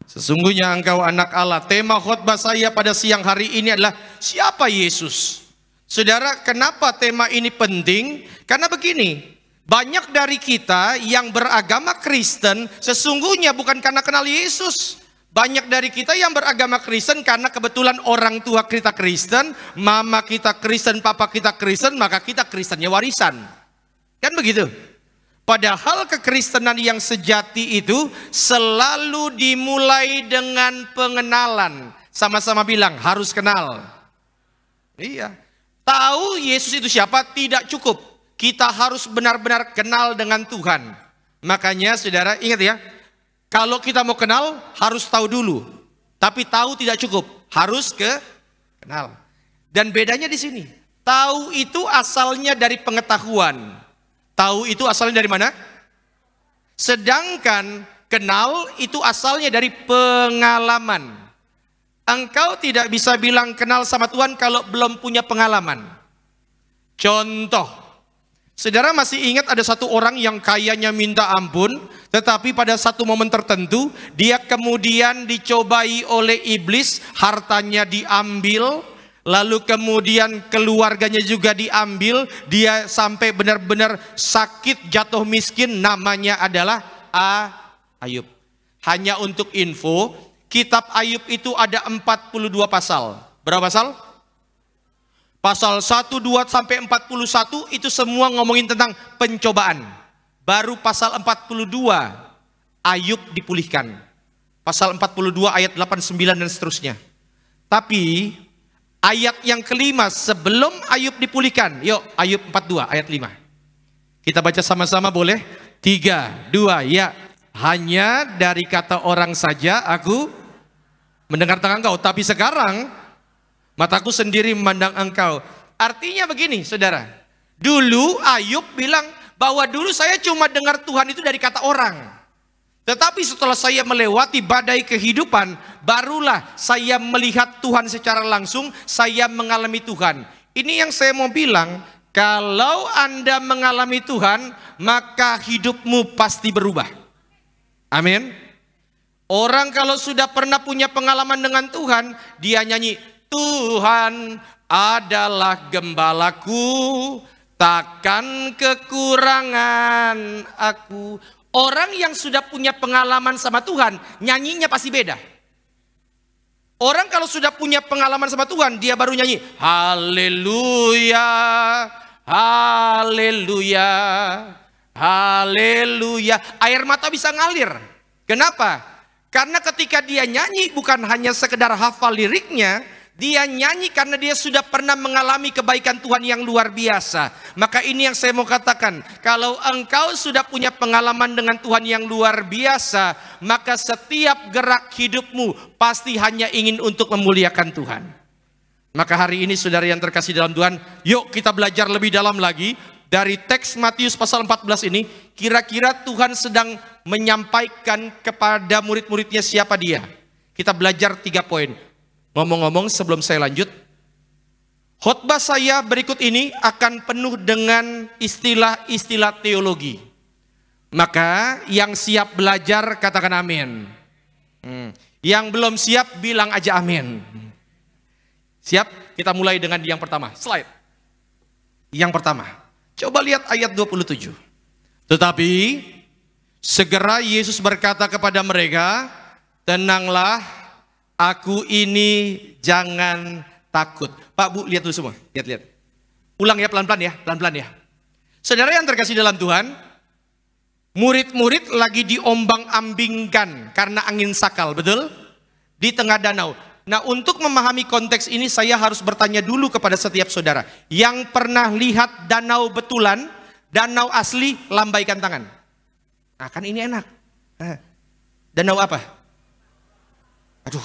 sesungguhnya engkau anak Allah. Tema khotbah saya pada siang hari ini adalah siapa Yesus? Saudara, kenapa tema ini penting? Karena begini, banyak dari kita yang beragama Kristen sesungguhnya bukan karena kenal Yesus. Banyak dari kita yang beragama Kristen karena kebetulan orang tua kita Kristen, mama kita Kristen, papa kita Kristen, maka kita Kristennya warisan. Kan begitu? Padahal kekristenan yang sejati itu selalu dimulai dengan pengenalan. Sama-sama bilang, harus kenal. Iya. Tahu Yesus itu siapa tidak cukup. Kita harus benar-benar kenal dengan Tuhan. Makanya saudara ingat ya, kalau kita mau kenal harus tahu dulu. Tapi tahu tidak cukup, harus kenal. Dan bedanya di sini. Tahu itu asalnya dari pengetahuan. Tahu itu asalnya dari mana? Sedangkan kenal itu asalnya dari pengalaman. Engkau tidak bisa bilang kenal sama Tuhan kalau belum punya pengalaman. Contoh. Saudara masih ingat ada satu orang yang kayanya minta ampun, tetapi pada satu momen tertentu dia kemudian dicobai oleh iblis, hartanya diambil, lalu kemudian keluarganya juga diambil, dia sampai benar-benar sakit, jatuh miskin, namanya adalah Ayub. Hanya untuk info, kitab Ayub itu ada 42 pasal. Berapa pasal? Pasal 1, 2 sampai 41 itu semua ngomongin tentang pencobaan. Baru pasal 42 Ayub dipulihkan. Pasal 42 ayat 8, 9 dan seterusnya. Tapi ayat yang kelima sebelum Ayub dipulihkan. Yuk Ayub 42 ayat 5. Kita baca sama-sama boleh? 3, 2, ya. Hanya dari kata orang saja aku mendengar tentang engkau, tapi sekarang mataku sendiri memandang engkau. Artinya begini saudara, dulu Ayub bilang bahwa dulu saya cuma dengar Tuhan itu dari kata orang. Tetapi setelah saya melewati badai kehidupan, barulah saya melihat Tuhan secara langsung, saya mengalami Tuhan. Ini yang saya mau bilang, kalau Anda mengalami Tuhan, maka hidupmu pasti berubah. Amin. Orang kalau sudah pernah punya pengalaman dengan Tuhan, dia nyanyi, Tuhan adalah gembalaku, takkan kekurangan aku. Orang yang sudah punya pengalaman sama Tuhan, nyanyinya pasti beda. Orang kalau sudah punya pengalaman sama Tuhan, dia baru nyanyi, haleluya, haleluya, haleluya. Air mata bisa ngalir. Kenapa? Karena ketika dia nyanyi bukan hanya sekedar hafal liriknya, dia nyanyi karena dia sudah pernah mengalami kebaikan Tuhan yang luar biasa. Maka ini yang saya mau katakan, kalau engkau sudah punya pengalaman dengan Tuhan yang luar biasa, maka setiap gerak hidupmu pasti hanya ingin untuk memuliakan Tuhan. Maka hari ini saudara yang terkasih dalam Tuhan, yuk kita belajar lebih dalam lagi. dari teks Matius pasal 14 ini, kira-kira Tuhan sedang menyampaikan kepada murid-muridnya siapa dia? Kita belajar 3 poin. Ngomong-ngomong sebelum saya lanjut, khotbah saya berikut ini akan penuh dengan istilah-istilah teologi. Maka yang siap belajar katakan amin. Yang belum siap bilang aja amin. Siap? Kita mulai dengan yang pertama. Slide. Yang pertama. Coba lihat ayat 27. Tetapi segera Yesus berkata kepada mereka, tenanglah, aku ini, jangan takut. Pak, Bu, lihat dulu semua. Lihat. Ulang ya, pelan-pelan ya, pelan-pelan ya. Saudara yang terkasih dalam Tuhan, murid-murid lagi diombang-ambingkan karena angin sakal, betul? Di tengah danau. Nah, untuk memahami konteks ini saya harus bertanya dulu kepada setiap saudara. Yang pernah lihat danau betulan, danau asli, lambaikan tangan. Nah, kan ini enak. Danau apa? Aduh,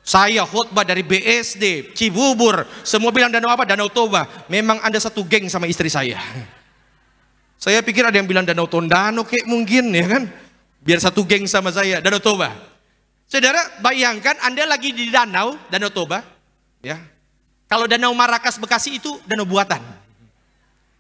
saya khotbah dari BSD, Cibubur, semua bilang danau apa? Danau Toba. Memang Anda satu geng sama istri saya. Saya pikir ada yang bilang Danau Tondano kayak mungkin ya kan. Biar satu geng sama saya, Danau Toba. Saudara, bayangkan Anda lagi di Danau Toba, ya. Kalau Danau Marakas Bekasi itu danau buatan.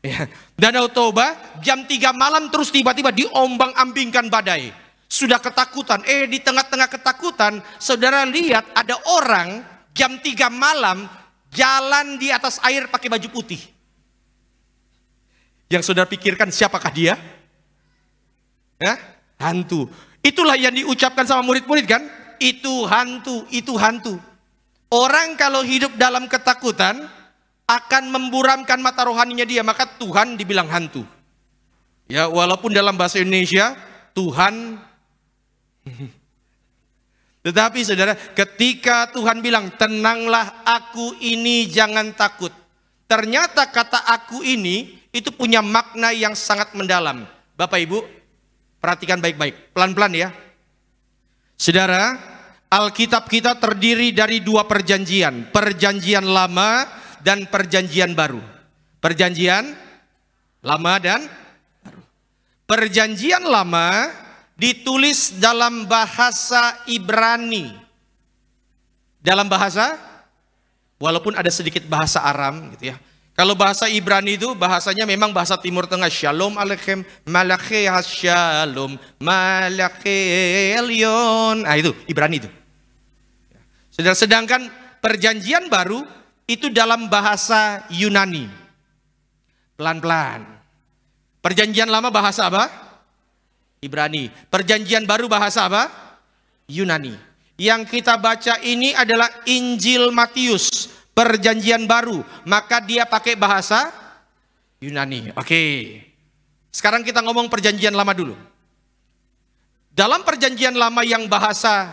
Ya. Danau Toba jam 3 malam terus tiba-tiba diombang-ambingkan badai. Sudah ketakutan, di tengah-tengah ketakutan, saudara lihat ada orang jam 3 malam jalan di atas air pakai baju putih. Yang saudara pikirkan siapakah dia? Ya, hantu. Itulah yang diucapkan sama murid-murid kan? Itu hantu, itu hantu. Orang kalau hidup dalam ketakutan akan memburamkan mata rohaninya dia, maka Tuhan dibilang hantu. Ya, walaupun dalam bahasa Indonesia Tuhan. Tetapi saudara, ketika Tuhan bilang tenanglah, aku ini, jangan takut. Ternyata kata aku ini itu punya makna yang sangat mendalam. Bapak Ibu, perhatikan baik-baik, pelan-pelan ya. Saudara, Alkitab kita terdiri dari 2 perjanjian. Perjanjian lama dan perjanjian baru. Perjanjian lama dan baru. Perjanjian lama ditulis dalam bahasa Ibrani. Dalam bahasa, walaupun ada sedikit bahasa Aram gitu ya. Kalau bahasa Ibrani itu bahasanya memang bahasa Timur Tengah. Shalom Aleichem, Malachi Shalom, Malachi Elyon. Nah itu, Ibrani itu. Sedangkan perjanjian baru itu dalam bahasa Yunani. Pelan-pelan. Perjanjian lama bahasa apa? Ibrani. Perjanjian baru bahasa apa? Yunani. Yang kita baca ini adalah Injil Matius. Perjanjian baru, maka dia pakai bahasa Yunani. Oke. Sekarang kita ngomong perjanjian lama dulu. Dalam perjanjian lama yang bahasa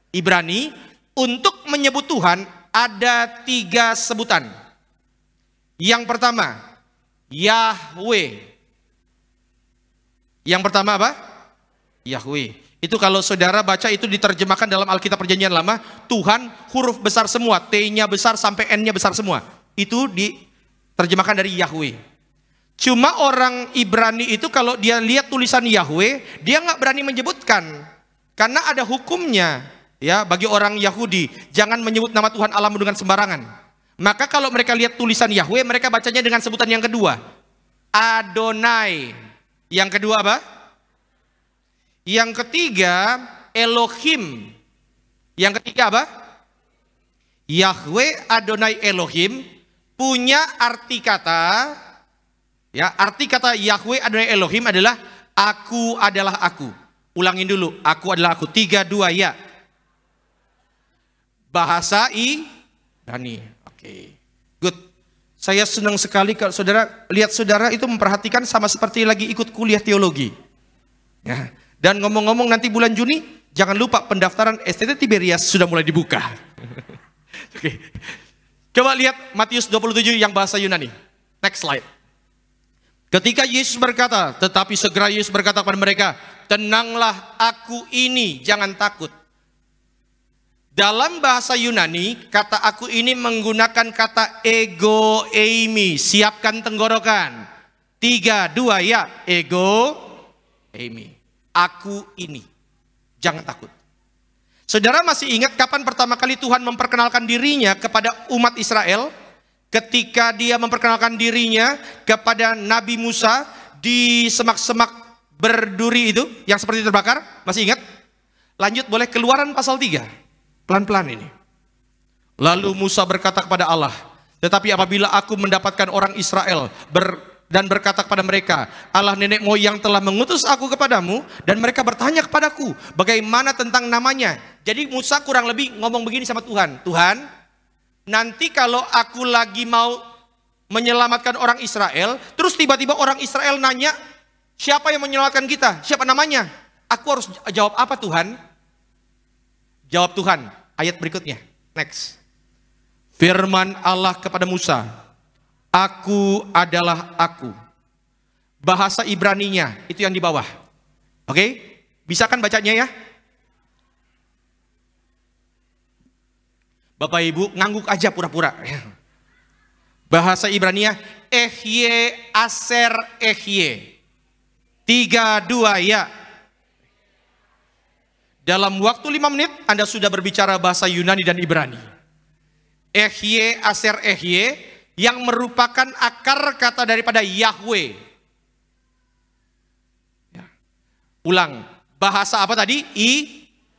Ibrani, untuk menyebut Tuhan ada 3 sebutan. Yang pertama, Yahweh. Yang pertama apa? Yahweh. Itu kalau saudara baca itu diterjemahkan dalam Alkitab Perjanjian Lama, Tuhan huruf besar semua, T-nya besar sampai N-nya besar semua. Itu diterjemahkan dari Yahweh. Cuma orang Ibrani itu kalau dia lihat tulisan Yahweh, dia nggak berani menyebutkan. Karena ada hukumnya ya bagi orang Yahudi, jangan menyebut nama Tuhan Allahmu dengan sembarangan. Maka kalau mereka lihat tulisan Yahweh, mereka bacanya dengan sebutan yang kedua, Adonai. Yang kedua apa? Yang ketiga, Elohim. Yang ketiga apa? Yahweh Adonai Elohim punya arti kata, ya, arti kata Yahweh Adonai Elohim adalah aku adalah aku. Ulangin dulu, aku adalah aku. 3, 2, ya. Bahasa Ibrani. Oke. Good. Saya senang sekali kalau saudara lihat saudara itu memperhatikan sama seperti lagi ikut kuliah teologi. Ya. Dan ngomong-ngomong nanti bulan Juni, jangan lupa pendaftaran STT Tiberias sudah mulai dibuka. Oke. Coba lihat Matius 27 yang bahasa Yunani. Next slide. Ketika Yesus berkata, tetapi segera Yesus berkata kepada mereka, tenanglah, aku ini, jangan takut. Dalam bahasa Yunani, kata aku ini menggunakan kata ego eimi, siapkan tenggorokan. 3, 2, ya. Ego, eimi. Aku ini. Jangan takut. Saudara masih ingat kapan pertama kali Tuhan memperkenalkan dirinya kepada umat Israel? Ketika dia memperkenalkan dirinya kepada Nabi Musa di semak-semak berduri itu, yang seperti terbakar. Masih ingat? Lanjut boleh, Keluaran pasal 3. Pelan-pelan ini. Lalu Musa berkata kepada Allah, tetapi apabila aku mendapatkan orang Israel dan berkata kepada mereka, Allah nenek moyang telah mengutus aku kepadamu, dan mereka bertanya kepadaku, bagaimana tentang namanya? Jadi Musa kurang lebih ngomong begini sama Tuhan, Tuhan, nanti kalau aku lagi mau menyelamatkan orang Israel, terus tiba-tiba orang Israel nanya, siapa yang menyelamatkan kita? Siapa namanya? Aku harus jawab apa Tuhan? Jawab Tuhan, ayat berikutnya, next. Firman Allah kepada Musa, aku adalah aku. Bahasa Ibraninya itu yang di bawah. Oke? Bisa kan bacanya ya? Bapak Ibu ngangguk aja pura-pura. Bahasa Ibraninya Ehye Aser Ehye. 3, 2, ya. Dalam waktu 5 menit Anda sudah berbicara bahasa Yunani dan Ibrani. Ehye Aser Ehye yang merupakan akar kata daripada Yahweh. Ya. Ulang, bahasa apa tadi?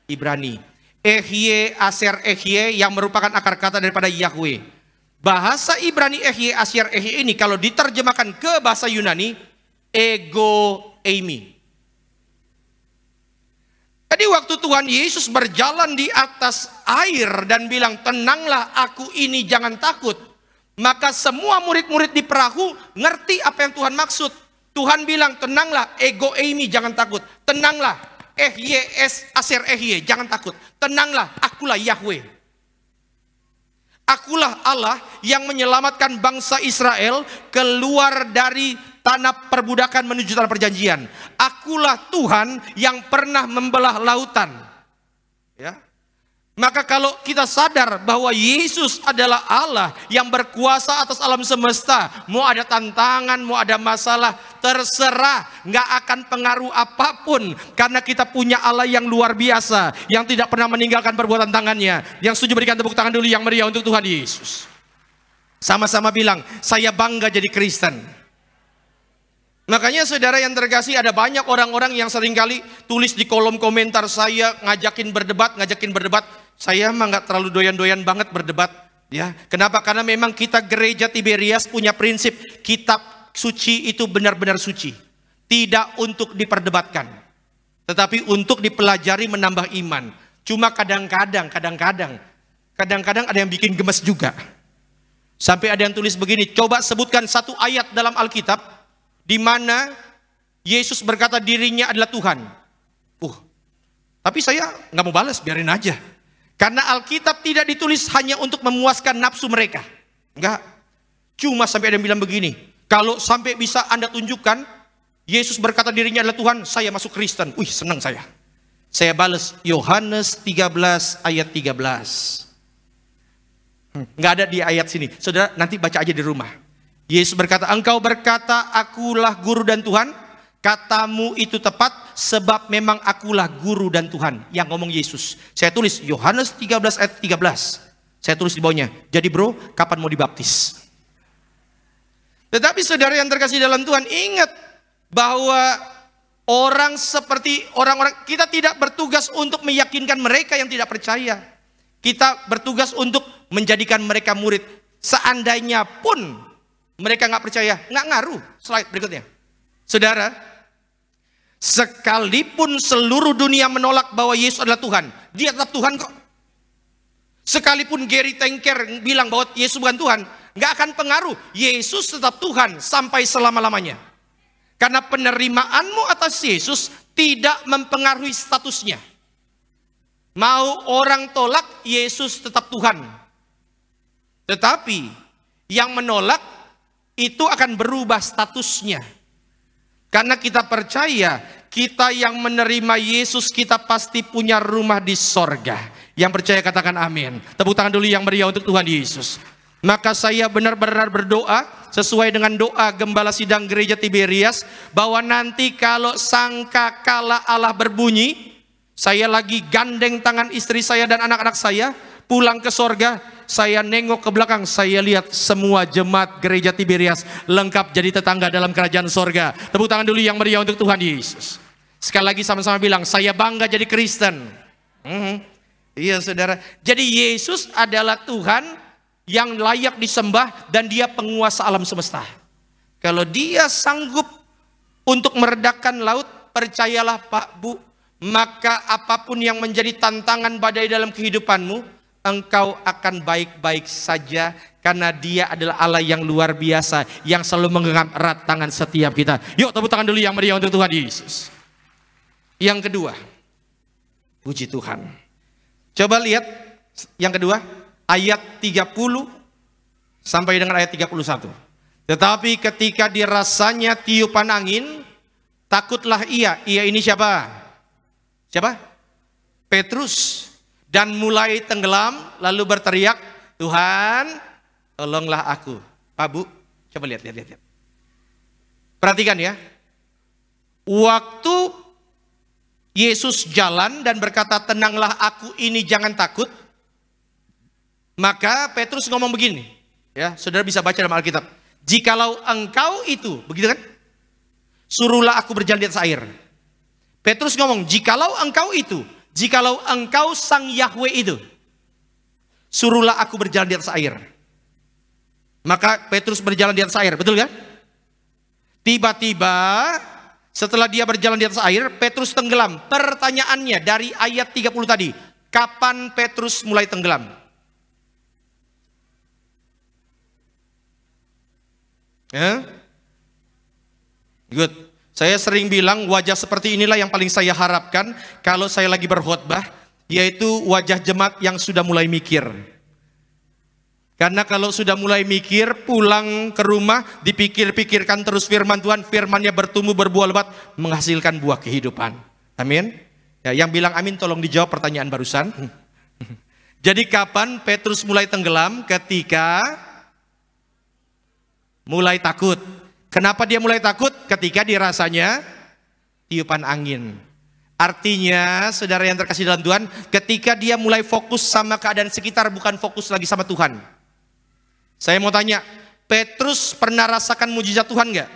Ibrani. Ehye Aser Ehye yang merupakan akar kata daripada Yahweh. Bahasa Ibrani Ehye Aser Ehye ini kalau diterjemahkan ke bahasa Yunani, ego eimi. Jadi waktu Tuhan Yesus berjalan di atas air dan bilang, tenanglah aku ini, jangan takut. Maka semua murid-murid di perahu ngerti apa yang Tuhan maksud. Tuhan bilang, tenanglah, ego eimi, jangan takut. Tenanglah, Ehye Aser Ehye, jangan takut. Tenanglah, akulah Yahweh. Akulah Allah yang menyelamatkan bangsa Israel keluar dari tanah perbudakan menuju tanah perjanjian. Akulah Tuhan yang pernah membelah lautan. Ya. Maka kalau kita sadar bahwa Yesus adalah Allah yang berkuasa atas alam semesta, mau ada tantangan, mau ada masalah, terserah, nggak akan pengaruh apapun, karena kita punya Allah yang luar biasa, yang tidak pernah meninggalkan perbuatan tangannya. Yang setuju berikan tepuk tangan dulu yang meriah untuk Tuhan Yesus. Sama-sama bilang, saya bangga jadi Kristen. Makanya saudara yang terkasih, ada banyak orang-orang yang seringkali tulis di kolom komentar saya, ngajakin berdebat. Saya mah nggak terlalu doyan-doyan banget berdebat, ya. Kenapa? Karena memang kita gereja Tiberias punya prinsip kitab suci itu benar-benar suci, tidak untuk diperdebatkan, tetapi untuk dipelajari menambah iman. Cuma kadang-kadang ada yang bikin gemes juga. Sampai ada yang tulis begini, coba sebutkan satu ayat dalam Alkitab di mana Yesus berkata dirinya adalah Tuhan. Tapi saya nggak mau balas, biarin aja. Karena Alkitab tidak ditulis hanya untuk memuaskan nafsu mereka. Enggak. Cuma sampai ada yang bilang begini, kalau sampai bisa Anda tunjukkan Yesus berkata dirinya adalah Tuhan, saya masuk Kristen. Senang saya. Saya balas Yohanes 13 ayat 13. Enggak ada di ayat sini. Saudara nanti baca aja di rumah. Yesus berkata, engkau berkata akulah guru dan Tuhan. Katamu itu tepat, sebab memang akulah guru dan Tuhan. Yang ngomong Yesus. Saya tulis Yohanes 13 ayat 13. Saya tulis di bawahnya, jadi bro, kapan mau dibaptis? Tetapi saudara yang terkasih dalam Tuhan, ingat bahwa orang seperti orang-orang, kita tidak bertugas untuk meyakinkan mereka yang tidak percaya. Kita bertugas untuk menjadikan mereka murid. Seandainya pun mereka nggak percaya, nggak ngaruh. Slide berikutnya. Saudara, sekalipun seluruh dunia menolak bahwa Yesus adalah Tuhan, dia tetap Tuhan kok. Sekalipun Gary Tanker bilang bahwa Yesus bukan Tuhan, nggak akan pengaruh. Yesus tetap Tuhan sampai selama-lamanya. Karena penerimaanmu atas Yesus tidak mempengaruhi statusnya. Mau orang tolak, Yesus tetap Tuhan. Tetapi yang menolak itu akan berubah statusnya. Karena kita percaya, kita yang menerima Yesus, kita pasti punya rumah di sorga. Yang percaya katakan amin. Tepuk tangan dulu yang meriah untuk Tuhan Yesus. Maka saya benar-benar berdoa sesuai dengan doa gembala sidang gereja Tiberias, bahwa nanti kalau sangkakala Allah berbunyi, saya lagi gandeng tangan istri saya dan anak-anak saya pulang ke sorga, saya nengok ke belakang, saya lihat semua jemaat gereja Tiberias lengkap jadi tetangga dalam kerajaan sorga. Tepuk tangan dulu yang meriah untuk Tuhan Yesus. Sekali lagi sama-sama bilang, saya bangga jadi Kristen. Iya saudara, jadi Yesus adalah Tuhan yang layak disembah dan dia penguasa alam semesta. Kalau dia sanggup untuk meredakan laut, percayalah Pak Bu, maka apapun yang menjadi tantangan badai dalam kehidupanmu, engkau akan baik-baik saja, karena dia adalah Allah yang luar biasa, yang selalu menggenggam erat tangan setiap kita. Yuk tepuk tangan dulu yang meriah untuk Tuhan Yesus. Yang kedua, puji Tuhan. Coba lihat yang kedua, ayat 30 sampai dengan ayat 31. Tetapi ketika dirasanya tiupan angin, takutlah ia. Ia ini siapa? Siapa? Petrus. Dan mulai tenggelam, lalu berteriak, Tuhan, tolonglah aku. Pak Bu, coba lihat. Perhatikan ya. Waktu Yesus jalan dan berkata, tenanglah aku ini, jangan takut. Maka Petrus ngomong begini. Ya, saudara bisa baca dalam Alkitab. Jikalau engkau itu, begitu kan? Suruhlah aku berjalan di atas air. Petrus ngomong, jikalau engkau itu, jikalau engkau sang Yahweh itu, suruhlah aku berjalan di atas air. Maka Petrus berjalan di atas air, betul kan? Tiba-tiba setelah dia berjalan di atas air, Petrus tenggelam. Pertanyaannya dari ayat 30 tadi, kapan Petrus mulai tenggelam? Good. Saya sering bilang wajah seperti inilah yang paling saya harapkan kalau saya lagi berkhotbah, yaitu wajah jemaat yang sudah mulai mikir. Karena kalau sudah mulai mikir, pulang ke rumah dipikir-pikirkan terus firman Tuhan, firmannya bertumbuh berbuah lebat, menghasilkan buah kehidupan. Amin. Ya, yang bilang amin tolong dijawab pertanyaan barusan. Jadi kapan Petrus mulai tenggelam? Ketika mulai takut. Kenapa dia mulai takut? Ketika dirasanya tiupan angin. Artinya, saudara yang terkasih dalam Tuhan, ketika dia mulai fokus sama keadaan sekitar, bukan fokus lagi sama Tuhan. Saya mau tanya, Petrus pernah rasakan mujizat Tuhan nggak?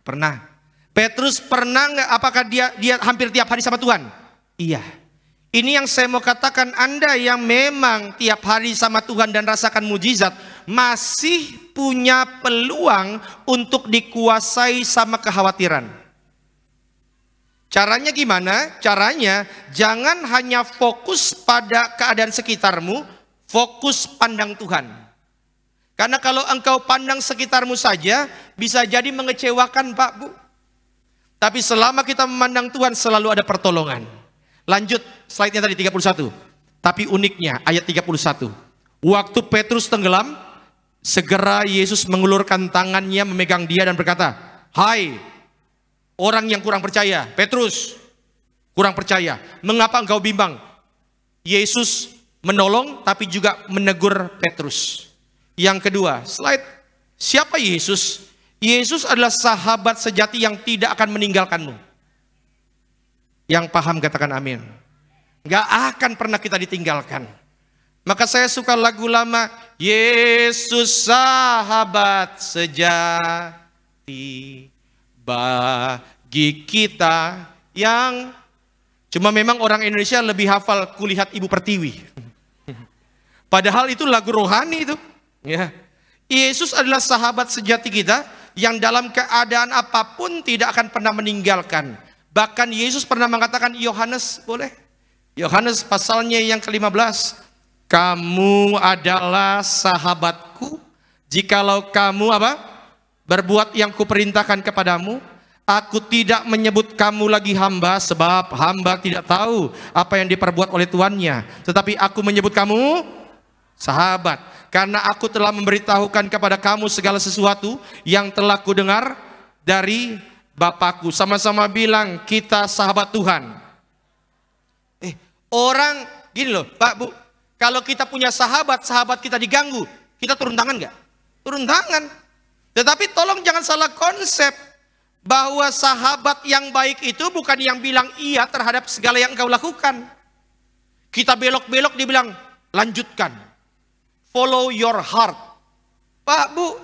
Pernah. Petrus pernah nggak? Apakah dia hampir tiap hari sama Tuhan? Iya. Ini yang saya mau katakan, Anda yang memang tiap hari sama Tuhan dan rasakan mujizat, masih punya peluang untuk dikuasai sama kekhawatiran. Caranya gimana? Caranya jangan hanya fokus pada keadaan sekitarmu, fokus pandang Tuhan. Karena kalau engkau pandang sekitarmu saja, bisa jadi mengecewakan Pak Bu. Tapi selama kita memandang Tuhan, selalu ada pertolongan. Lanjut slide-nya tadi 31. Tapi uniknya ayat 31. Waktu Petrus tenggelam, segera Yesus mengulurkan tangannya memegang dia dan berkata, hai orang yang kurang percaya, Petrus kurang percaya, mengapa engkau bimbang? Yesus menolong tapi juga menegur Petrus. Yang kedua, slide. Siapa Yesus? Yesus adalah sahabat sejati yang tidak akan meninggalkanmu. Yang paham katakan amin. Gak akan pernah kita ditinggalkan. Maka saya suka lagu lama, Yesus sahabat sejati bagi kita yang cuma memang orang Indonesia lebih hafal Kulihat Ibu Pertiwi. Padahal itu lagu rohani itu. Ya. Yesus adalah sahabat sejati kita yang dalam keadaan apapun tidak akan pernah meninggalkan. Bahkan Yesus pernah mengatakan, Yohanes boleh? Yohanes pasalnya yang ke-15. Kamu adalah sahabatku jikalau kamu apa? Berbuat yang kuperintahkan kepadamu. Aku tidak menyebut kamu lagi hamba, sebab hamba tidak tahu apa yang diperbuat oleh tuannya. Tetapi aku menyebut kamu sahabat, karena aku telah memberitahukan kepada kamu segala sesuatu yang telah kudengar dari Bapakku. Sama-sama bilang, kita sahabat Tuhan. Orang gini loh Pak Bu, kalau kita punya sahabat, sahabat kita diganggu, Kita turun tangan nggak? Turun tangan. Tetapi tolong jangan salah konsep bahwa sahabat yang baik itu bukan yang bilang iya terhadap segala yang engkau lakukan. Kita belok-belok dibilang lanjutkan. Follow your heart. Pak, Bu,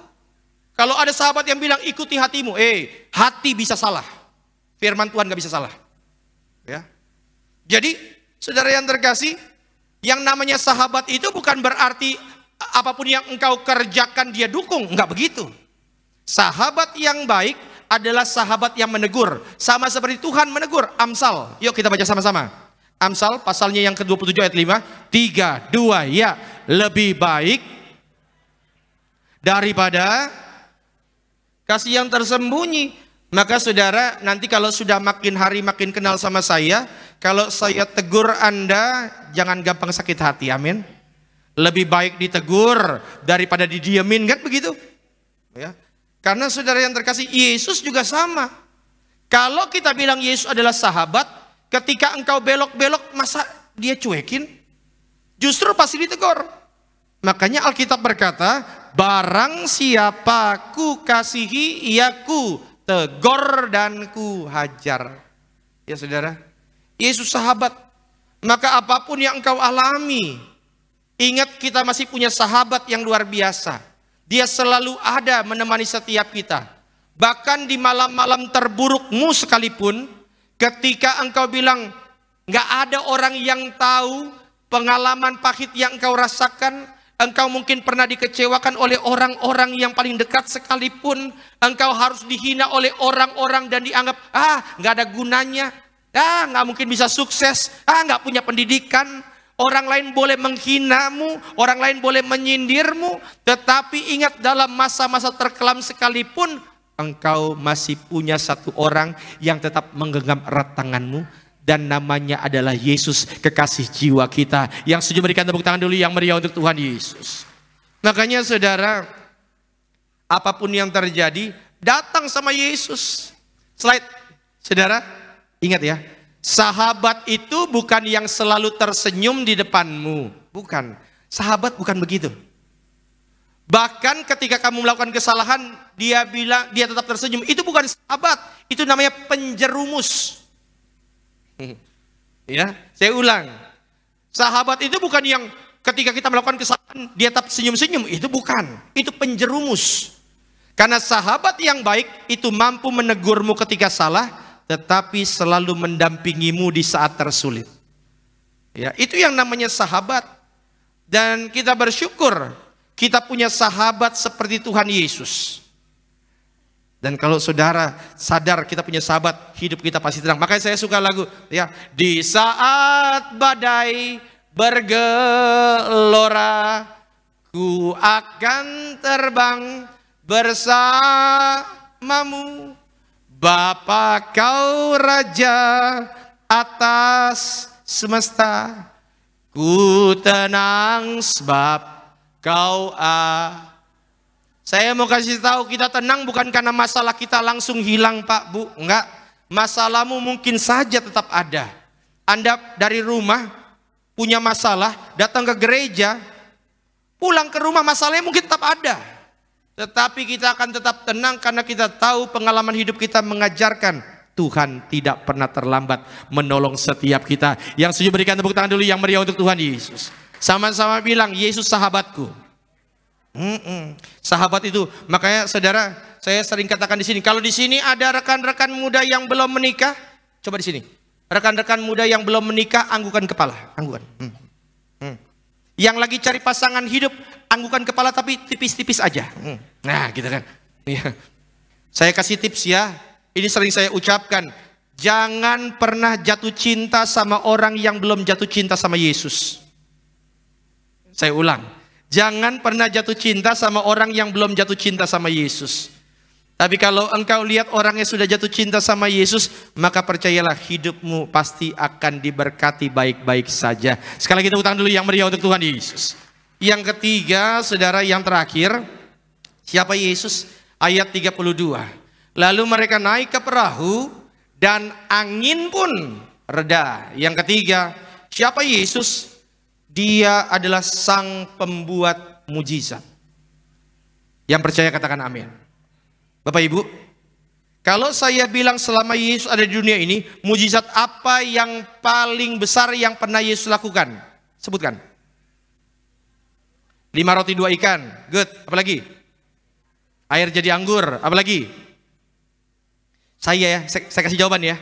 kalau ada sahabat yang bilang ikuti hatimu, hati bisa salah. Firman Tuhan gak bisa salah. Ya. Jadi, saudara yang terkasih, yang namanya sahabat itu bukan berarti apapun yang engkau kerjakan dia dukung. Enggak begitu. Sahabat yang baik adalah sahabat yang menegur. Sama seperti Tuhan menegur. Amsal, yuk kita baca sama-sama. Amsal pasalnya yang ke-27 ayat 5. 3, 2, ya. Lebih baik daripada kasih yang tersembunyi. Maka saudara, nanti kalau sudah makin hari makin kenal sama saya, kalau saya tegur Anda, jangan gampang sakit hati, amin. Lebih baik ditegur daripada didiemin, kan begitu? Ya. Karena saudara yang terkasih, Yesus juga sama. Kalau kita bilang Yesus adalah sahabat, ketika engkau belok-belok, masa dia cuekin? Justru pasti ditegur. Makanya Alkitab berkata, barang siapa ku kasihi, ia ku tegur dan ku hajar. Ya saudara, Yesus sahabat. Maka apapun yang engkau alami, ingat kita masih punya sahabat yang luar biasa. Dia selalu ada menemani setiap kita. Bahkan di malam-malam terburukmu sekalipun, ketika engkau bilang, gak ada orang yang tahu pengalaman pahit yang engkau rasakan, engkau mungkin pernah dikecewakan oleh orang-orang yang paling dekat sekalipun, engkau harus dihina oleh orang-orang dan dianggap, gak ada gunanya, gak mungkin bisa sukses, gak punya pendidikan. Orang lain boleh menghinamu, orang lain boleh menyindirmu, tetapi ingat dalam masa-masa terkelam sekalipun, engkau masih punya satu orang yang tetap menggenggam erat tanganmu, dan namanya adalah Yesus, kekasih jiwa kita. Yang setuju berikan tepuk tangan dulu yang meriah untuk Tuhan Yesus. Makanya saudara, apapun yang terjadi, datang sama Yesus. Slide, saudara, ingat ya, sahabat itu bukan yang selalu tersenyum di depanmu. Bukan, sahabat bukan begitu. Bahkan ketika kamu melakukan kesalahan, dia bilang, dia tetap tersenyum. Itu bukan sahabat, itu namanya penjerumus. Ya, saya ulang. Sahabat itu bukan yang ketika kita melakukan kesalahan dia tetap senyum-senyum, itu bukan. Itu penjerumus. Karena sahabat yang baik itu mampu menegurmu ketika salah, tetapi selalu mendampingimu di saat tersulit. Ya, itu yang namanya sahabat. Dan kita bersyukur kita punya sahabat seperti Tuhan Yesus. Dan kalau saudara sadar kita punya sahabat, hidup kita pasti tenang. Makanya saya suka lagu, ya, di saat badai bergelora, ku akan terbang bersamamu. Bapa kau raja atas semesta, ku tenang sebab kau Saya mau kasih tahu, kita tenang bukan karena masalah kita langsung hilang, Pak, Bu. Enggak. Masalahmu mungkin saja tetap ada. Anda dari rumah punya masalah, datang ke gereja, pulang ke rumah masalahnya mungkin tetap ada. Tetapi kita akan tetap tenang karena kita tahu pengalaman hidup kita mengajarkan Tuhan tidak pernah terlambat menolong setiap kita. Yang setuju berikan tepuk tangan dulu yang meriah untuk Tuhan Yesus. Sama-sama bilang, Yesus sahabatku. Sahabat itu, makanya saudara, saya sering katakan di sini, kalau di sini ada rekan-rekan muda yang belum menikah, coba di sini, rekan-rekan muda yang belum menikah, anggukan kepala, anggukan. Yang lagi cari pasangan hidup, anggukan kepala tapi tipis-tipis aja. Nah, gitu kan. Saya kasih tips ya, ini sering saya ucapkan, jangan pernah jatuh cinta sama orang yang belum jatuh cinta sama Yesus. Saya ulang. Jangan pernah jatuh cinta sama orang yang belum jatuh cinta sama Yesus. Tapi kalau engkau lihat orangnya sudah jatuh cinta sama Yesus, maka percayalah hidupmu pasti akan diberkati baik-baik saja. Sekali lagi tepuk tangan dulu yang meriah untuk Tuhan Yesus. Yang ketiga, saudara, yang terakhir, siapa Yesus? Ayat 32. Lalu mereka naik ke perahu dan angin pun reda. Yang ketiga, siapa Yesus? Dia adalah sang pembuat mujizat. Yang percaya katakan amin. Bapak Ibu, kalau saya bilang selama Yesus ada di dunia ini, mujizat apa yang paling besar yang pernah Yesus lakukan? Sebutkan. 5 roti 2 ikan, good. Apalagi? Air jadi anggur, apalagi? Saya kasih jawaban ya.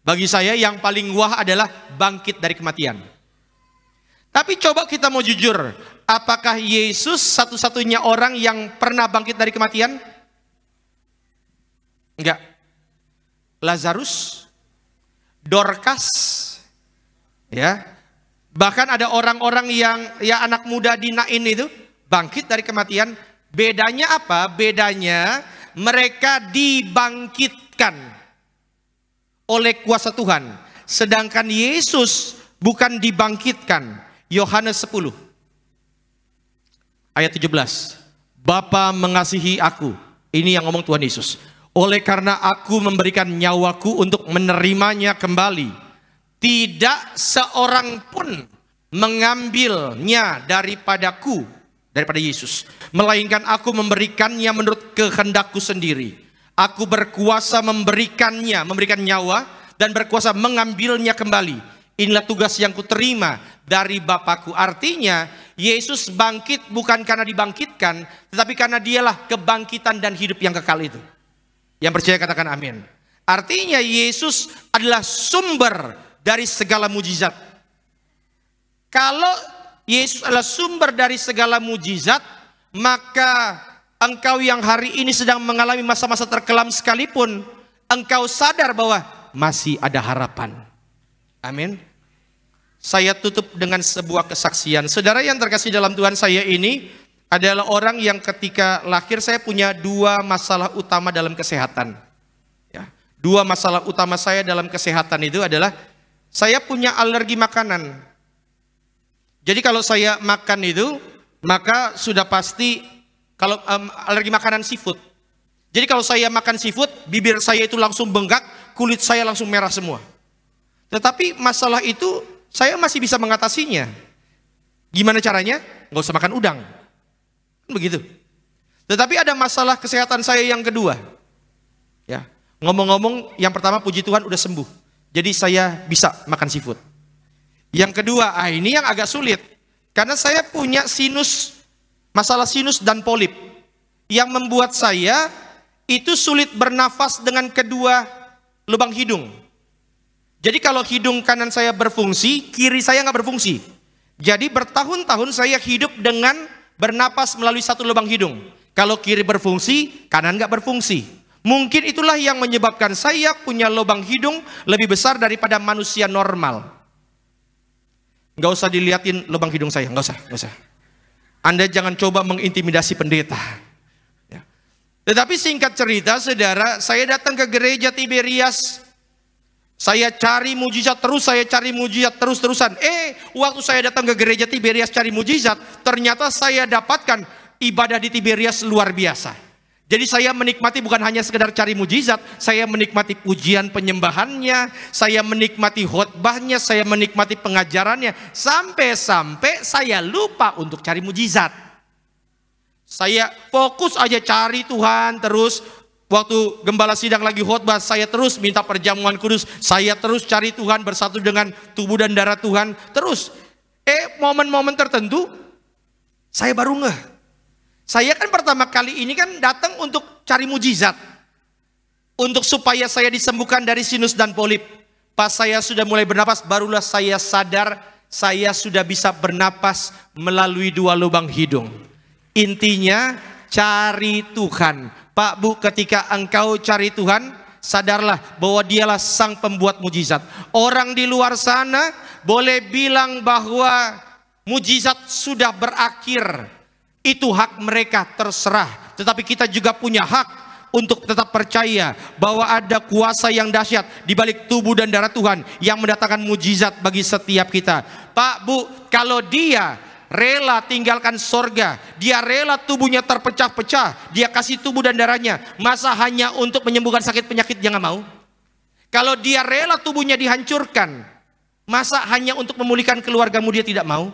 Bagi saya yang paling wah adalah bangkit dari kematian. Tapi coba kita mau jujur, apakah Yesus satu-satunya orang yang pernah bangkit dari kematian? Enggak. Lazarus, Dorcas, ya. Bahkan ada orang-orang yang ya anak muda di Nain itu bangkit dari kematian. Bedanya apa? Bedanya mereka dibangkitkan oleh kuasa Tuhan. Sedangkan Yesus bukan dibangkitkan. Yohanes 10 ayat 17. Bapa mengasihi aku. Ini yang ngomong Tuhan Yesus. Oleh karena aku memberikan nyawaku untuk menerimanya kembali. Tidak seorang pun mengambilnya daripadaku, daripada Yesus. Melainkan aku memberikannya menurut kehendakku sendiri. Aku berkuasa memberikan nyawa dan berkuasa mengambilnya kembali. Inilah tugas yang kuterima dari Bapakku. Artinya Yesus bangkit bukan karena dibangkitkan, tetapi karena dialah kebangkitan dan hidup yang kekal itu. Yang percaya katakan amin. Artinya Yesus adalah sumber dari segala mujizat. Kalau Yesus adalah sumber dari segala mujizat, maka engkau yang hari ini sedang mengalami masa-masa terkelam sekalipun, engkau sadar bahwa masih ada harapan. Amin. Saya tutup dengan sebuah kesaksian. Saudara yang terkasih dalam Tuhan, saya ini adalah orang yang ketika lahir saya punya 2 masalah utama dalam kesehatan. Ya, 2 masalah utama saya dalam kesehatan itu adalah saya punya alergi makanan. Jadi kalau saya makan itu, maka sudah pasti kalau alergi makanan seafood. Jadi kalau saya makan seafood, bibir saya itu langsung bengkak, kulit saya langsung merah semua. Tetapi masalah itu saya masih bisa mengatasinya. Gimana caranya? Nggak usah makan udang. Begitu. Tetapi ada masalah kesehatan saya yang kedua. Ya, ngomong-ngomong, yang pertama puji Tuhan udah sembuh. Jadi saya bisa makan seafood. Yang kedua, ini yang agak sulit. Karena saya punya masalah sinus dan polip. Yang membuat saya itu sulit bernafas dengan kedua lubang hidung. Jadi kalau hidung kanan saya berfungsi, kiri saya nggak berfungsi. Jadi bertahun-tahun saya hidup dengan bernapas melalui satu lubang hidung. Kalau kiri berfungsi, kanan nggak berfungsi. Mungkin itulah yang menyebabkan saya punya lubang hidung lebih besar daripada manusia normal. Nggak usah dilihatin lubang hidung saya, nggak usah. Anda jangan coba mengintimidasi pendeta. Ya. Tetapi singkat cerita, saudara, saya datang ke gereja Tiberias. Saya cari mujizat terus, terus-terusan. Waktu saya datang ke gereja Tiberias cari mujizat, ternyata saya dapatkan ibadah di Tiberias luar biasa. Jadi saya menikmati bukan hanya sekedar cari mujizat, saya menikmati pujian penyembahannya, saya menikmati khotbahnya, saya menikmati pengajarannya, sampai-sampai saya lupa untuk cari mujizat. Saya fokus aja cari Tuhan terus. Waktu gembala sidang lagi khotbah, saya terus minta perjamuan kudus, saya terus cari Tuhan bersatu dengan tubuh dan darah Tuhan. Terus, momen-momen tertentu, saya baru ngeh. Saya kan pertama kali ini kan datang untuk cari mujizat. Untuk supaya saya disembuhkan dari sinus dan polip. Pas saya sudah mulai bernapas, barulah saya sadar saya sudah bisa bernapas melalui 2 lubang hidung. Intinya cari Tuhan. Pak Bu, ketika engkau cari Tuhan, sadarlah bahwa dialah sang pembuat mujizat. Orang di luar sana boleh bilang bahwa mujizat sudah berakhir. Itu hak mereka, terserah. Tetapi kita juga punya hak untuk tetap percaya bahwa ada kuasa yang dahsyat di balik tubuh dan darah Tuhan yang mendatangkan mujizat bagi setiap kita. Pak Bu, kalau dia rela tinggalkan sorga, dia rela tubuhnya terpecah-pecah, dia kasih tubuh dan darahnya, masa hanya untuk menyembuhkan sakit penyakit dia nggak mau? Kalau dia rela tubuhnya dihancurkan, masa hanya untuk memulihkan keluargamu dia tidak mau?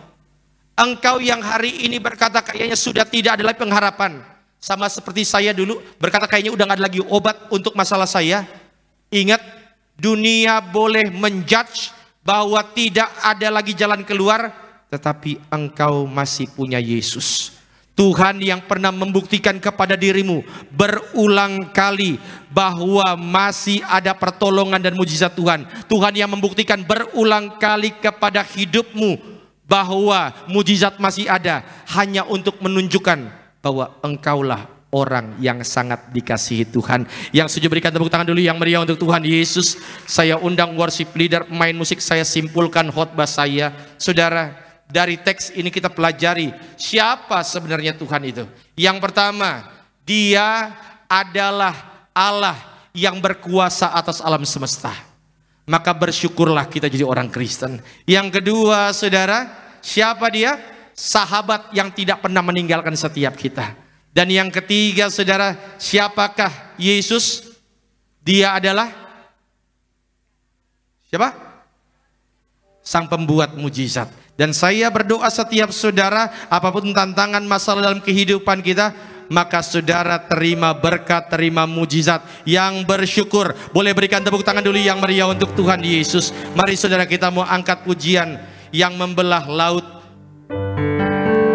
Engkau yang hari ini berkata kayaknya sudah tidak ada lagi pengharapan, sama seperti saya dulu, berkata kayaknya udah gak ada lagi obat untuk masalah saya. Ingat, dunia boleh menjudge bahwa tidak ada lagi jalan keluar, tetapi engkau masih punya Yesus. Tuhan yang pernah membuktikan kepada dirimu berulang kali bahwa masih ada pertolongan dan mujizat Tuhan. Tuhan yang membuktikan berulang kali kepada hidupmu bahwa mujizat masih ada, hanya untuk menunjukkan bahwa engkaulah orang yang sangat dikasihi Tuhan. Yang setuju berikan tepuk tangan dulu yang meriah untuk Tuhan Yesus. Saya undang worship leader, pemain musik, saya simpulkan khotbah saya. Saudara, dari teks ini kita pelajari siapa sebenarnya Tuhan itu. Yang pertama, Dia adalah Allah yang berkuasa atas alam semesta. Maka bersyukurlah kita jadi orang Kristen. Yang kedua, saudara, siapa Dia? Sahabat yang tidak pernah meninggalkan setiap kita. Dan yang ketiga, saudara, siapakah Yesus? Dia adalah siapa? Sang pembuat mujizat. Dan saya berdoa setiap saudara, apapun tantangan masalah dalam kehidupan kita, maka saudara terima berkat, terima mujizat. Yang bersyukur boleh berikan tepuk tangan dulu yang meriah untuk Tuhan Yesus. Mari saudara, kita mau angkat pujian yang membelah laut,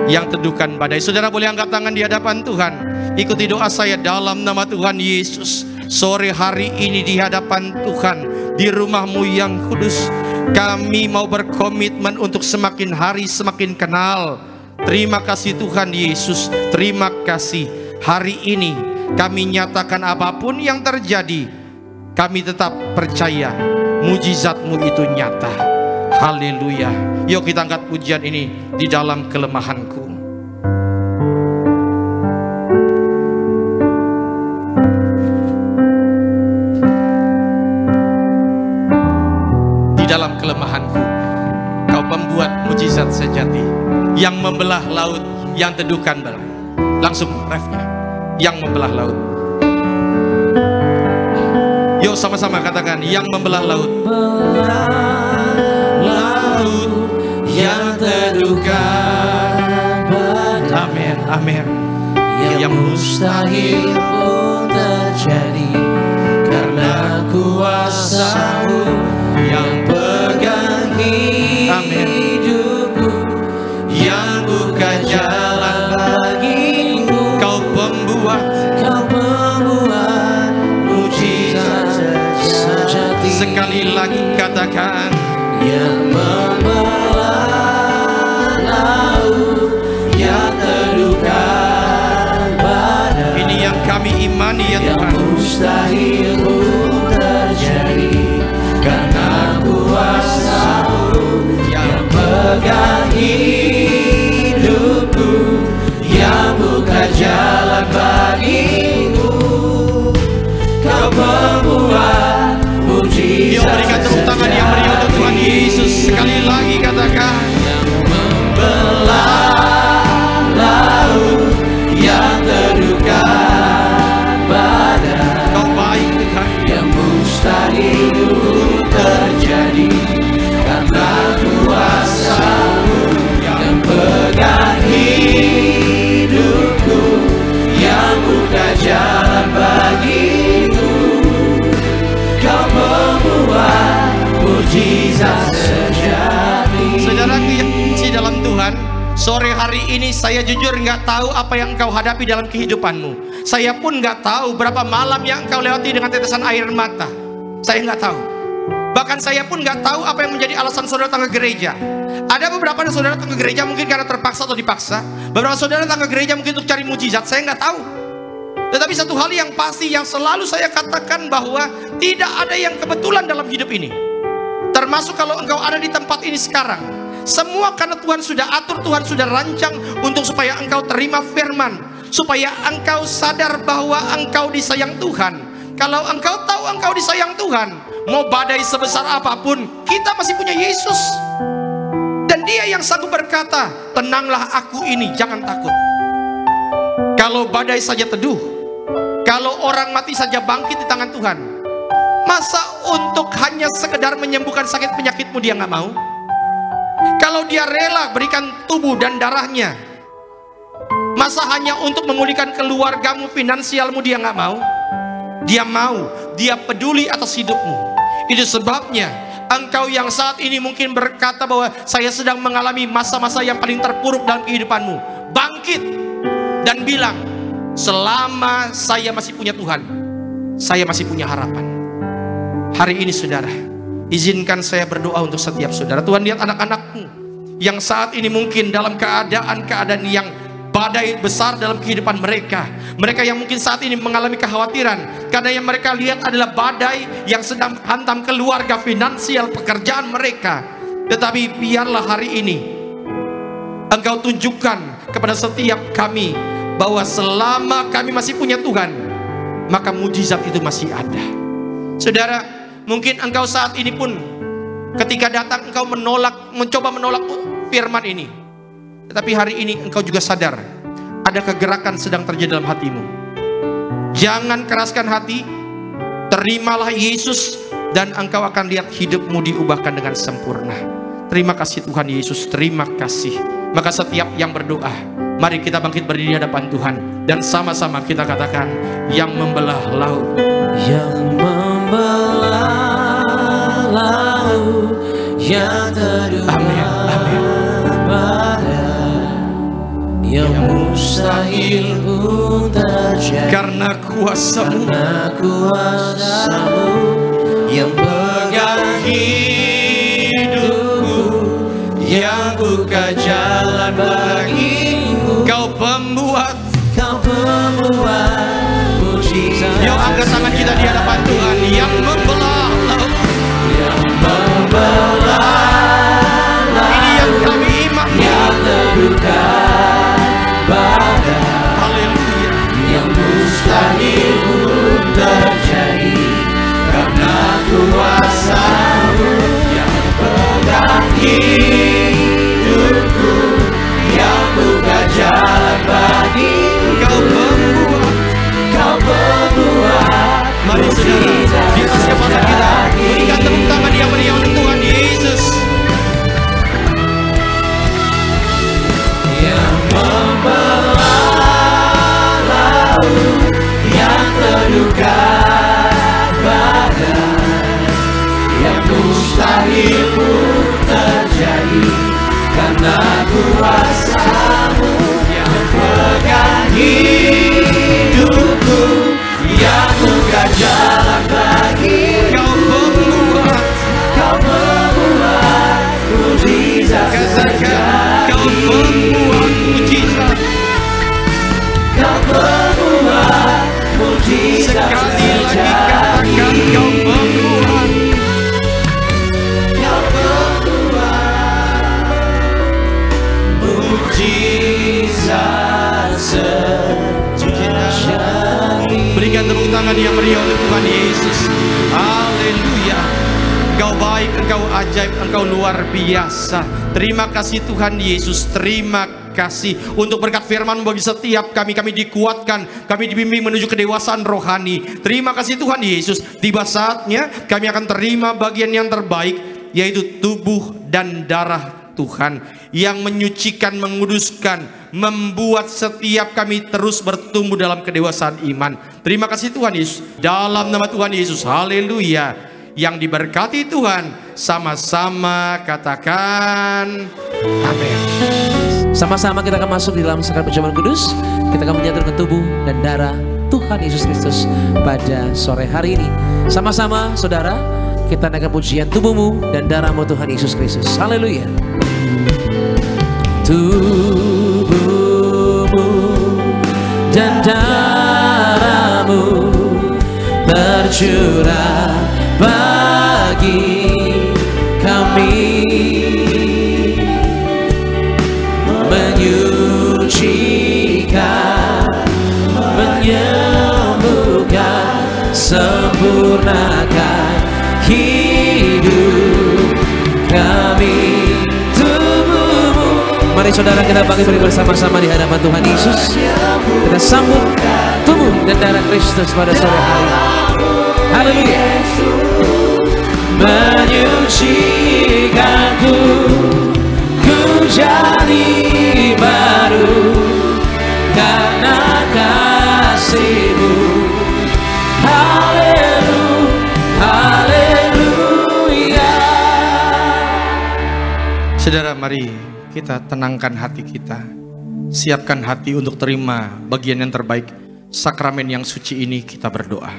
yang teduhkan badai. Saudara boleh angkat tangan di hadapan Tuhan. Ikuti doa saya dalam nama Tuhan Yesus. Sore hari ini di hadapan Tuhan, di rumahmu yang kudus, kami mau berkomitmen untuk semakin hari semakin kenal. Terima kasih Tuhan Yesus. Terima kasih. Hari ini kami nyatakan apapun yang terjadi, kami tetap percaya mujizat-Mu itu nyata. Haleluya. Yuk kita angkat pujian ini di dalam kelemahanku. Dalam kelemahanku, Kau pembuat mujizat sejati, yang membelah laut, yang teduhkan badai. Langsung refnya, yang membelah laut. Yuk sama-sama katakan, yang membelah laut. Laut yang teduhkan badai. Amin, amin. Yang mustahil pun terjadi karena kuasa-Mu yang pegang hidupku, yang buka jalan bagiku. Kau pembuat mujizat sejati. Sekali lagi katakan, yang membelah laut, yang teduhkan badai. Ini yang kami imani ya Tuhan. Yang mustahil pun terjadi karena kuasa-Mu yang pegang hidupku, yang buka jalan bagiku. Kau membuat mujizat. Yuk berikan tepuk tangan yang meriah untuk Tuhan Yesus. Sekali lagi katakan, yang membelah laut, yang teduhkan badai. Kau baik Tuhan. Yang mustahil terjadi karena kuasa-Mu yang pegang hidupku, yang buka jalan bagiku. Kau membuat mujizat sejati. Saudaraku yang kekasih dalam Tuhan, sore hari ini saya jujur nggak tahu apa yang engkau hadapi dalam kehidupanmu. Saya pun nggak tahu berapa malam yang engkau lewati dengan tetesan air mata. Saya nggak tahu. Bahkan saya pun nggak tahu apa yang menjadi alasan saudara datang ke gereja. Ada beberapa dari saudara datang ke gereja mungkin karena terpaksa atau dipaksa. Beberapa saudara datang ke gereja mungkin untuk cari mujizat. Saya nggak tahu. Tetapi satu hal yang pasti yang selalu saya katakan bahwa tidak ada yang kebetulan dalam hidup ini. Termasuk kalau engkau ada di tempat ini sekarang. Semua karena Tuhan sudah atur, Tuhan sudah rancang untuk supaya engkau terima firman, supaya engkau sadar bahwa engkau disayang Tuhan. Kalau engkau tahu engkau disayang Tuhan, mau badai sebesar apapun, kita masih punya Yesus. Dan Dia yang sanggup berkata, tenanglah aku ini, jangan takut. Kalau badai saja teduh, kalau orang mati saja bangkit di tangan Tuhan, masa untuk hanya sekedar menyembuhkan sakit penyakitmu Dia nggak mau? Kalau Dia rela berikan tubuh dan darahnya, Masa hanya untuk memulihkan keluargamu, finansialmu dia nggak mau? Dia mau, dia peduli atas hidupmu. Itu sebabnya engkau yang saat ini mungkin berkata bahwa saya sedang mengalami masa-masa yang paling terpuruk dalam kehidupanmu, bangkit dan bilang, selama saya masih punya Tuhan, saya masih punya harapan. Hari ini saudara, izinkan saya berdoa untuk setiap saudara. Tuhan lihat anak-anakmu yang saat ini mungkin dalam keadaan-keadaan yang badai besar dalam kehidupan mereka. Mereka yang mungkin saat ini mengalami kekhawatiran karena yang mereka lihat adalah badai yang sedang hantam keluarga, finansial, pekerjaan mereka. Tetapi biarlah hari ini Engkau tunjukkan kepada setiap kami bahwa selama kami masih punya Tuhan, maka mujizat itu masih ada. Saudara, mungkin engkau saat ini pun ketika datang engkau mencoba menolak firman ini. Tetapi hari ini engkau juga sadar ada kegerakan sedang terjadi dalam hatimu. Jangan keraskan hati, terimalah Yesus dan engkau akan lihat hidupmu diubahkan dengan sempurna. Terima kasih Tuhan Yesus, terima kasih. Maka setiap yang berdoa, mari kita bangkit berdiri di hadapan Tuhan dan sama-sama kita katakan, yang membelah laut, yang membelah laut, yang terduga. Amin, amin. Yang mustahil pun terjadi Karena kuasa-Mu, yang pegang hidupku, yang buka jalan bagiku. Kau pembuat mujizat. Yuk angkat tangan kita di hadapan Tuhan. Yang membelah laut, yang membelah laut. Ini yang kami imam, yang terduga. Haleluya. Yang mustahil pun terjadi karena kuasa-Mu, yang pegang hidupku, yang buka jalan bagi. Kau pembuat. Mari saudara, di atas kepala kita berikan tepuk tangan yang meriah untuk Tuhan Yesus. Yang membelah laut, yang terduga badai, yang mustahil pun terjadi karena kuasa-Mu, yang pegang hidupku, yang buka jalan bagi. Kau membuat mujizat terjadi. Kau membuat mujizat. Kau membuat mujizat terjadi. Kau membuat. Kau membuat mujizat terjadi. Berikan tepuk tangan yang meriah untuk Tuhan Yesus. Haleluya. Engkau baik, Engkau ajaib, Engkau luar biasa. Terima kasih Tuhan Yesus. Terima kasih untuk berkat firman bagi setiap kami. Kami dikuatkan, kami dibimbing menuju kedewasaan rohani. Terima kasih Tuhan Yesus. Tiba saatnya kami akan terima bagian yang terbaik, yaitu tubuh dan darah Tuhan yang menyucikan, menguduskan, membuat setiap kami terus bertumbuh dalam kedewasaan iman. Terima kasih Tuhan Yesus. Dalam nama Tuhan Yesus, haleluya. Yang diberkati Tuhan, sama-sama katakan amin. Sama-sama kita akan masuk di dalam sakral perjamuan kudus. Kita akan menyatakan tubuh dan darah Tuhan Yesus Kristus pada sore hari ini. Sama-sama saudara, kita naikkan pujian tubuhmu dan darahmu Tuhan Yesus Kristus. Haleluya. Tubuhmu dan darahmu tercurah bagi kami, menyucikan, menyembuhkan, sempurnakan hidup kami. Tubuhmu. Mari saudara kita bangkit bersama-sama di hadapan Tuhan Yesus. Kita sambut tubuh dan darah Kristus pada sore hari. Haleluya. Menyucikanku, ku jadi baru, Saudara, mari kita tenangkan hati kita. Siapkan hati untuk terima bagian yang terbaik. Sakramen yang suci ini kita berdoa.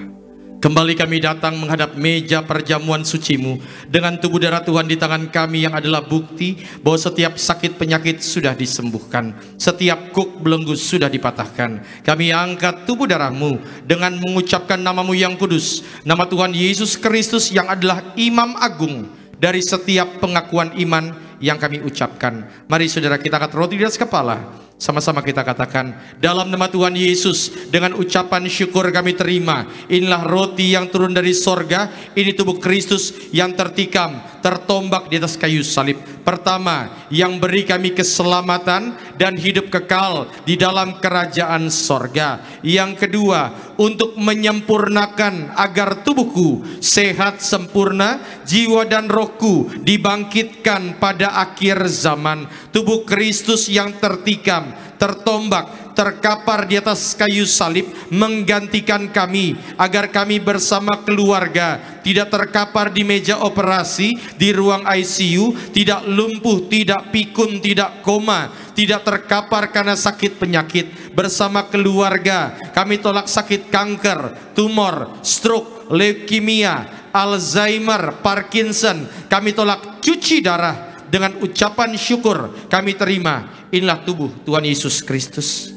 Kembali kami datang menghadap meja perjamuan suci-Mu dengan tubuh darah Tuhan di tangan kami yang adalah bukti bahwa setiap sakit penyakit sudah disembuhkan, setiap kuk belenggu sudah dipatahkan. Kami angkat tubuh darah-Mu dengan mengucapkan nama-Mu yang kudus, nama Tuhan Yesus Kristus yang adalah Imam Agung dari setiap pengakuan iman yang kami ucapkan. Mari saudara, kita angkat roti di atas kepala. Sama-sama kita katakan, dalam nama Tuhan Yesus, dengan ucapan syukur kami terima. Inilah roti yang turun dari sorga. Ini tubuh Kristus yang tertikam, tertombak di atas kayu salib. Pertama, yang beri kami keselamatan dan hidup kekal di dalam kerajaan sorga. Yang kedua, untuk menyempurnakan agar tubuhku sehat sempurna, jiwa dan rohku dibangkitkan pada akhir zaman. Tubuh Kristus yang tertikam, tertombak, terkapar di atas kayu salib menggantikan kami agar kami bersama keluarga tidak terkapar di meja operasi, di ruang ICU, tidak lumpuh, tidak pikun, tidak koma, tidak terkapar karena sakit penyakit. Bersama keluarga kami tolak sakit kanker, tumor, stroke, leukemia, Alzheimer, Parkinson. Kami tolak cuci darah. Dengan ucapan syukur kami terima. Inilah tubuh Tuhan Yesus Kristus.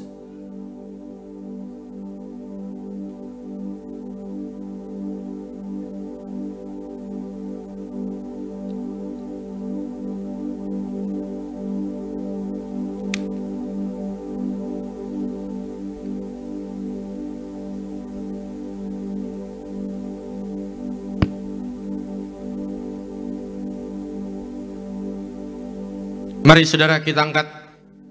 Mari saudara, kita angkat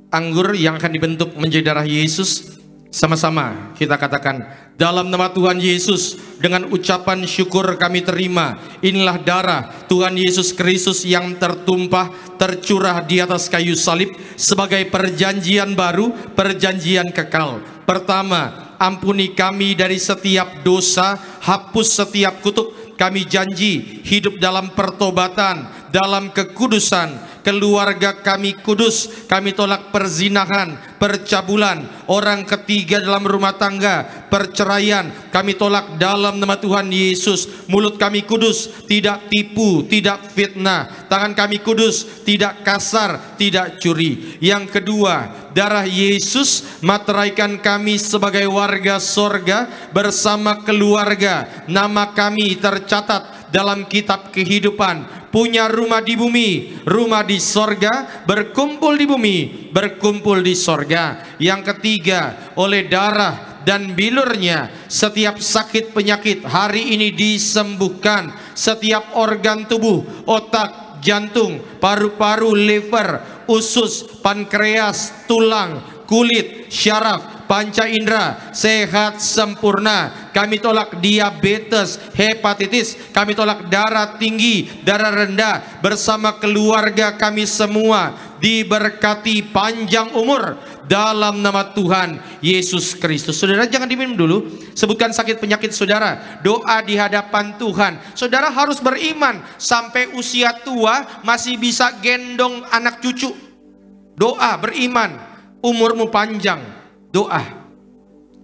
anggur yang akan dibentuk menjadi darah Yesus. Sama-sama kita katakan, dalam nama Tuhan Yesus, dengan ucapan syukur kami terima. Inilah darah Tuhan Yesus Kristus yang tertumpah, tercurah di atas kayu salib sebagai perjanjian baru, perjanjian kekal. Pertama, ampuni kami dari setiap dosa, hapus setiap kutuk. Kami janji hidup dalam pertobatan, dalam kekudusan. Keluarga kami kudus. Kami tolak perzinahan, percabulan, orang ketiga dalam rumah tangga, perceraian. Kami tolak dalam nama Tuhan Yesus. Mulut kami kudus, tidak tipu, tidak fitnah. Tangan kami kudus, tidak kasar, tidak curi. Yang kedua, darah Yesus materaikan kami sebagai warga sorga bersama keluarga. Nama kami tercatat dalam kitab kehidupan. Punya rumah di bumi, rumah di sorga, berkumpul di bumi, berkumpul di sorga. Yang ketiga, oleh darah dan bilurnya setiap sakit penyakit hari ini disembuhkan. Setiap organ tubuh, otak, jantung, paru-paru, liver, usus, pankreas, tulang, kulit, syaraf, panca indera sehat sempurna. Kami tolak diabetes, hepatitis. Kami tolak darah tinggi, darah rendah. Bersama keluarga kami semua diberkati panjang umur dalam nama Tuhan Yesus Kristus. Saudara, jangan diminum dulu. Sebutkan sakit penyakit saudara. Doa di hadapan Tuhan. Saudara harus beriman sampai usia tua masih bisa gendong anak cucu. Doa, beriman, umurmu panjang. Doa.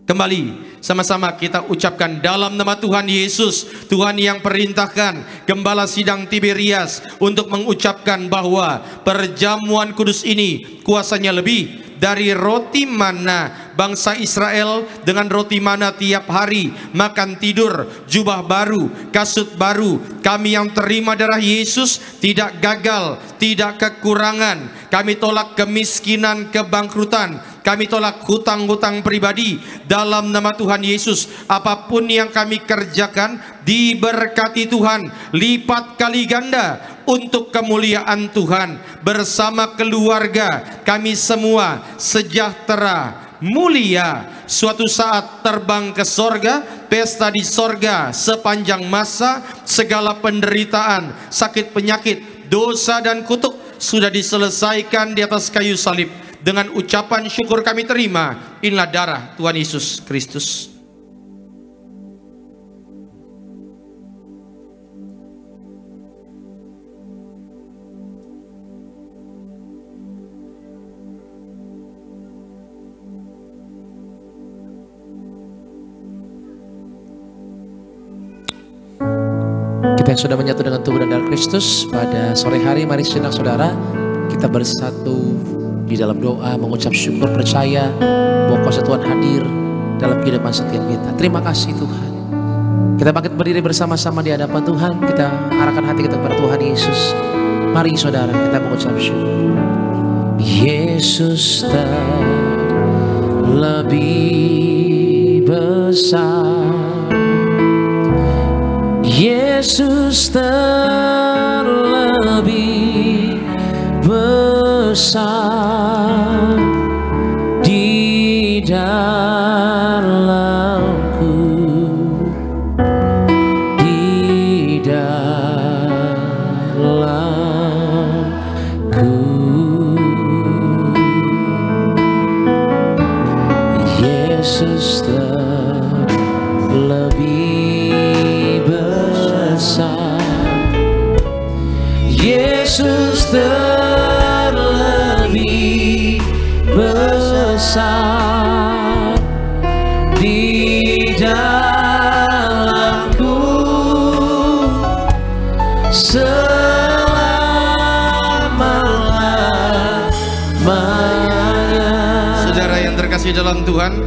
Kembali sama-sama kita ucapkan dalam nama Tuhan Yesus, Tuhan yang perintahkan Gembala Sidang Tiberias untuk mengucapkan bahwa perjamuan kudus ini kuasanya lebih dari roti mana bangsa Israel dengan roti mana tiap hari makan tidur, jubah baru, kasut baru. Kami yang terima darah Yesus tidak gagal, tidak kekurangan. Kami tolak kemiskinan, kebangkrutan. Kami tolak hutang-hutang pribadi dalam nama Tuhan Yesus. Apapun yang kami kerjakan diberkati Tuhan lipat kali ganda untuk kemuliaan Tuhan. Bersama keluarga kami semua sejahtera, mulia, suatu saat terbang ke sorga, pesta di sorga sepanjang masa. Segala penderitaan, sakit penyakit, dosa dan kutuk sudah diselesaikan di atas kayu salib. Dengan ucapan syukur kami terima. Inilah darah Tuhan Yesus Kristus. Kita yang sudah menyatu dengan tubuh dan darah Kristus pada sore hari, mari sejenak saudara kita bersatu di dalam doa, mengucap syukur, percaya bahwa kuasa Tuhan hadir dalam kehidupan setiap kita. Terima kasih Tuhan. Kita bangkit berdiri bersama-sama di hadapan Tuhan. Kita arahkan hati kita kepada Tuhan Yesus. Mari saudara kita mengucap syukur. Yesus terlebih besar, Yesus terlebih besar di dalamku, di dalamku. Yesus terlebih besar, Yesus terlebih besar di dalamku selama-lamanya. Saudara yang terkasih dalam Tuhan,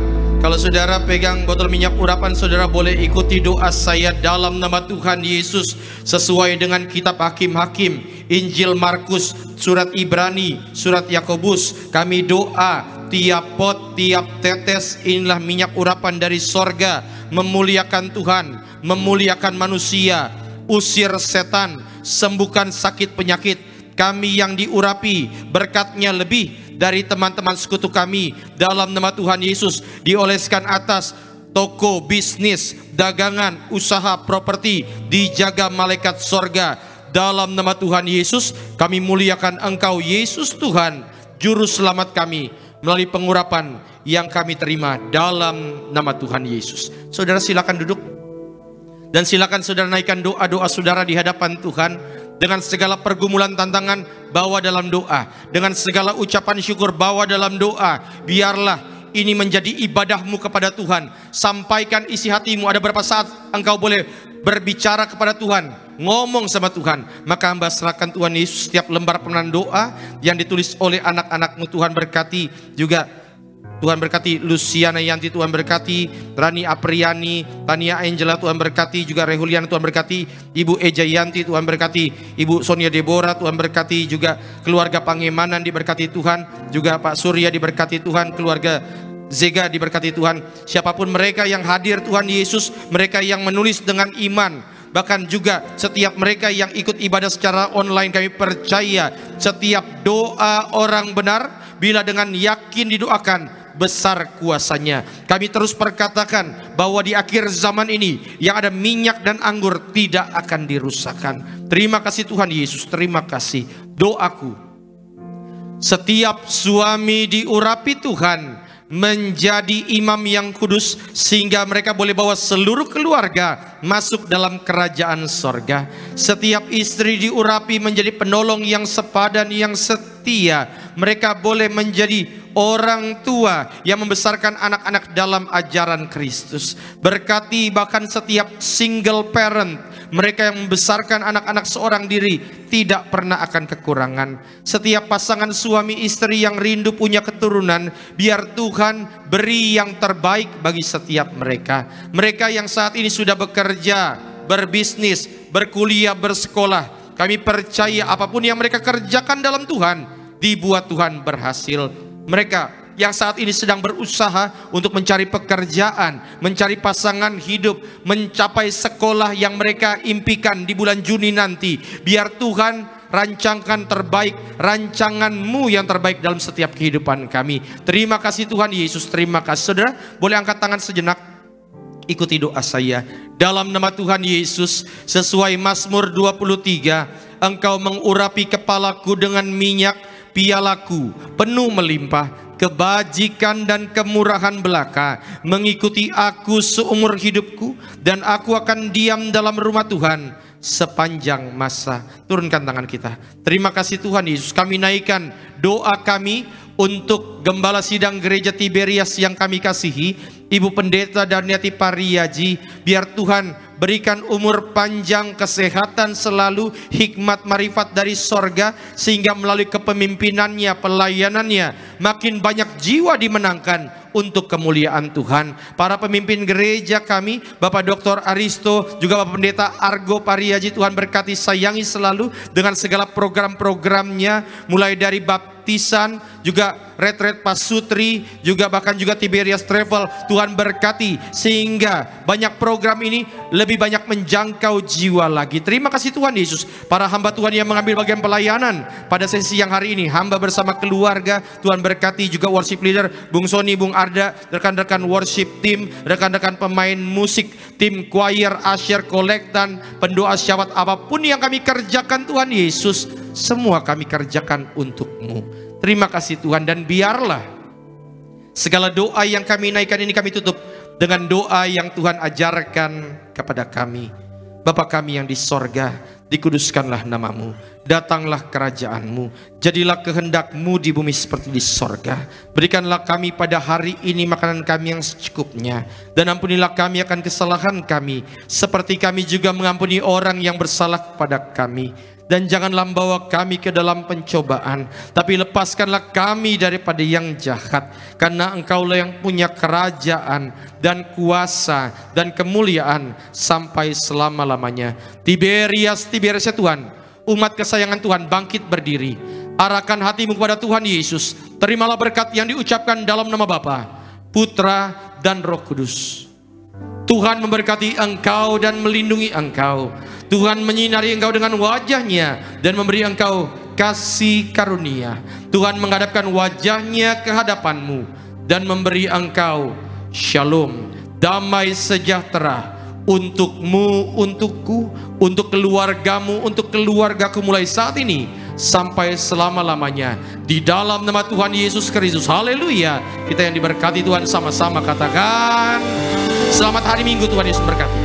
kalau saudara pegang botol minyak urapan, saudara boleh ikuti doa saya dalam nama Tuhan Yesus sesuai dengan kitab Hakim-Hakim, Injil Markus, surat Ibrani, surat Yakobus. Kami doa tiap pot, tiap tetes inilah minyak urapan dari sorga, memuliakan Tuhan, memuliakan manusia, usir setan, sembuhkan sakit penyakit. Kami yang diurapi berkatnya lebih dari teman-teman sekutu kami dalam nama Tuhan Yesus, dioleskan atas toko, bisnis, dagangan, usaha, properti, dijaga malaikat sorga dalam nama Tuhan Yesus. Kami muliakan Engkau Yesus Tuhan, Juru Selamat kami, melalui pengurapan yang kami terima dalam nama Tuhan Yesus. Saudara silakan duduk dan silakan saudara naikkan doa-doa saudara di hadapan Tuhan. Dengan segala pergumulan tantangan, bawa dalam doa. Dengan segala ucapan syukur, bawa dalam doa. Biarlah ini menjadi ibadahmu kepada Tuhan. Sampaikan isi hatimu. Ada beberapa saat engkau boleh berbicara kepada Tuhan, ngomong sama Tuhan. Maka hamba serahkan Tuhan Yesus setiap lembar pemenahan doa yang ditulis oleh anak-anakmu. Tuhan berkati juga. Tuhan berkati Luciana Yanti, Tuhan berkati Rani Apriani, Tania Angela, Tuhan berkati juga Rehuliana, Tuhan berkati Ibu Eja Yanti, Tuhan berkati Ibu Sonia Deborah, Tuhan berkati juga keluarga Pangemanan diberkati Tuhan, juga Pak Surya diberkati Tuhan, keluarga Zega diberkati Tuhan. Siapapun mereka yang hadir Tuhan Yesus, mereka yang menulis dengan iman, bahkan juga setiap mereka yang ikut ibadah secara online, kami percaya setiap doa orang benar bila dengan yakin didoakan, besar kuasanya. Kami terus perkatakan bahwa di akhir zaman ini yang ada minyak dan anggur tidak akan dirusakkan. Terima kasih Tuhan Yesus, terima kasih. Doaku, setiap suami diurapi Tuhan menjadi imam yang kudus, sehingga mereka boleh bawa seluruh keluarga masuk dalam kerajaan sorga. Setiap istri diurapi menjadi penolong yang sepadan, yang setia. Mereka boleh menjadi orang tua yang membesarkan anak-anak dalam ajaran Kristus. Berkati bahkan setiap single parent, mereka yang membesarkan anak-anak seorang diri tidak pernah akan kekurangan. Setiap pasangan suami istri yang rindu punya keturunan, biar Tuhan beri yang terbaik bagi setiap mereka. Mereka yang saat ini sudah bekerja, berbisnis, berkuliah, bersekolah, kami percaya apapun yang mereka kerjakan dalam Tuhan, dibuat Tuhan berhasil. Mereka yang saat ini sedang berusaha untuk mencari pekerjaan, mencari pasangan hidup, mencapai sekolah yang mereka impikan di bulan Juni nanti, biar Tuhan rancangkan terbaik, rancanganmu yang terbaik dalam setiap kehidupan kami. Terima kasih Tuhan Yesus, terima kasih. Saudara boleh angkat tangan sejenak, ikuti doa saya dalam nama Tuhan Yesus. Sesuai Mazmur 23, Engkau mengurapi kepalaku dengan minyak, pialaku penuh melimpah. Kebajikan dan kemurahan belaka mengikuti aku seumur hidupku, dan aku akan diam dalam rumah Tuhan sepanjang masa. Turunkan tangan kita. Terima kasih Tuhan Yesus. Kami naikkan doa kami untuk Gembala Sidang Gereja Tiberias yang kami kasihi, Ibu Pendeta Darniati Pariyaji. Biar Tuhan berikan umur panjang, kesehatan selalu, hikmat marifat dari sorga, sehingga melalui kepemimpinannya, pelayanannya, makin banyak jiwa dimenangkan untuk kemuliaan Tuhan. Para pemimpin gereja kami, Bapak Dr. Aristo, juga Bapak Pendeta Argo Pariaji, Tuhan berkati, sayangi selalu dengan segala program-programnya, mulai dari baptisan, juga retret pasutri, juga bahkan juga Tiberias Travel. Tuhan berkati sehingga banyak program ini lebih banyak menjangkau jiwa lagi. Terima kasih Tuhan Yesus. Para hamba Tuhan yang mengambil bagian pelayanan pada sesi yang hari ini, hamba bersama keluarga, Tuhan berkati, juga worship leader Bung Sony, Bung Arda, rekan-rekan worship team, rekan-rekan pemain musik, tim choir, asyir, kolektan, pendoa syawat, apapun yang kami kerjakan Tuhan Yesus, semua kami kerjakan untuk-Mu. Terima kasih Tuhan, dan biarlah segala doa yang kami naikkan ini kami tutup dengan doa yang Tuhan ajarkan kepada kami. Bapa kami yang di sorga, dikuduskanlah namamu, datanglah kerajaan-Mu, jadilah kehendak-Mu di bumi seperti di sorga. Berikanlah kami pada hari ini makanan kami yang secukupnya, dan ampunilah kami akan kesalahan kami, seperti kami juga mengampuni orang yang bersalah kepada kami. Dan janganlah membawa kami ke dalam pencobaan, tapi lepaskanlah kami daripada yang jahat. Karena Engkaulah yang punya kerajaan dan kuasa dan kemuliaan sampai selama-lamanya. Tiberias ya Tuhan, umat kesayangan Tuhan, bangkit berdiri. Arahkan hatimu kepada Tuhan Yesus. Terimalah berkat yang diucapkan dalam nama Bapa, Putra, dan Roh Kudus. Tuhan memberkati engkau dan melindungi engkau. Tuhan menyinari engkau dengan wajahnya dan memberi engkau kasih karunia. Tuhan menghadapkan wajahnya ke hadapanmu dan memberi engkau shalom, damai sejahtera untukmu, untukku, untuk keluargamu, untuk keluargaku mulai saat ini sampai selama-lamanya. Di dalam nama Tuhan Yesus Kristus. Haleluya. Kita yang diberkati Tuhan sama-sama katakan selamat hari Minggu, Tuhan Yesus berkati.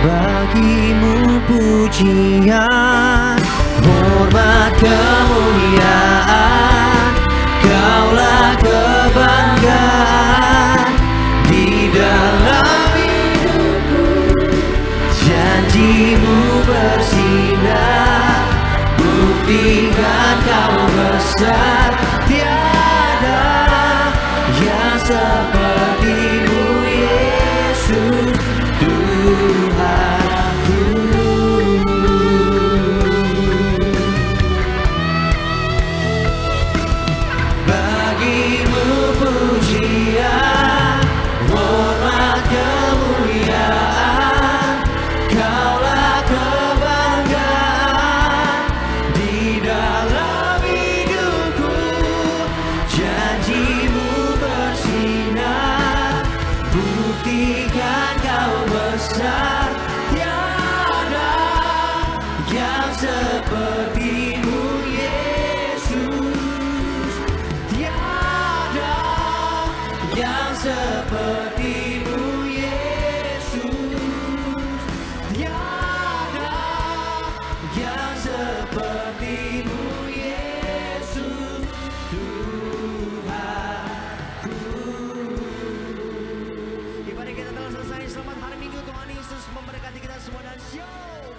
Bagimu pujian, hormat, kemuliaan, Kaulah kebanggaan di dalam hidupku. Janji-Mu bersinar, buktikan Kau besar. Tiada yang seperti-Mu Yesus Tuhanku. Bagi-Mu pujian, hormat, kemuliaan, Kaulah kebanggaan di dalam hidupku. Janji-Mu bersinar, buktikan Kau besar. Tiada yang seperti-Mu Yesus. Tiada yang seperti-Mu Yesus. Tiada yang seperti-Mu Yesus Tuhanku. Ibadah kita telah selesai. Selamat hari Minggu, Tuhan Yesus memberkati kita semua dan shalom.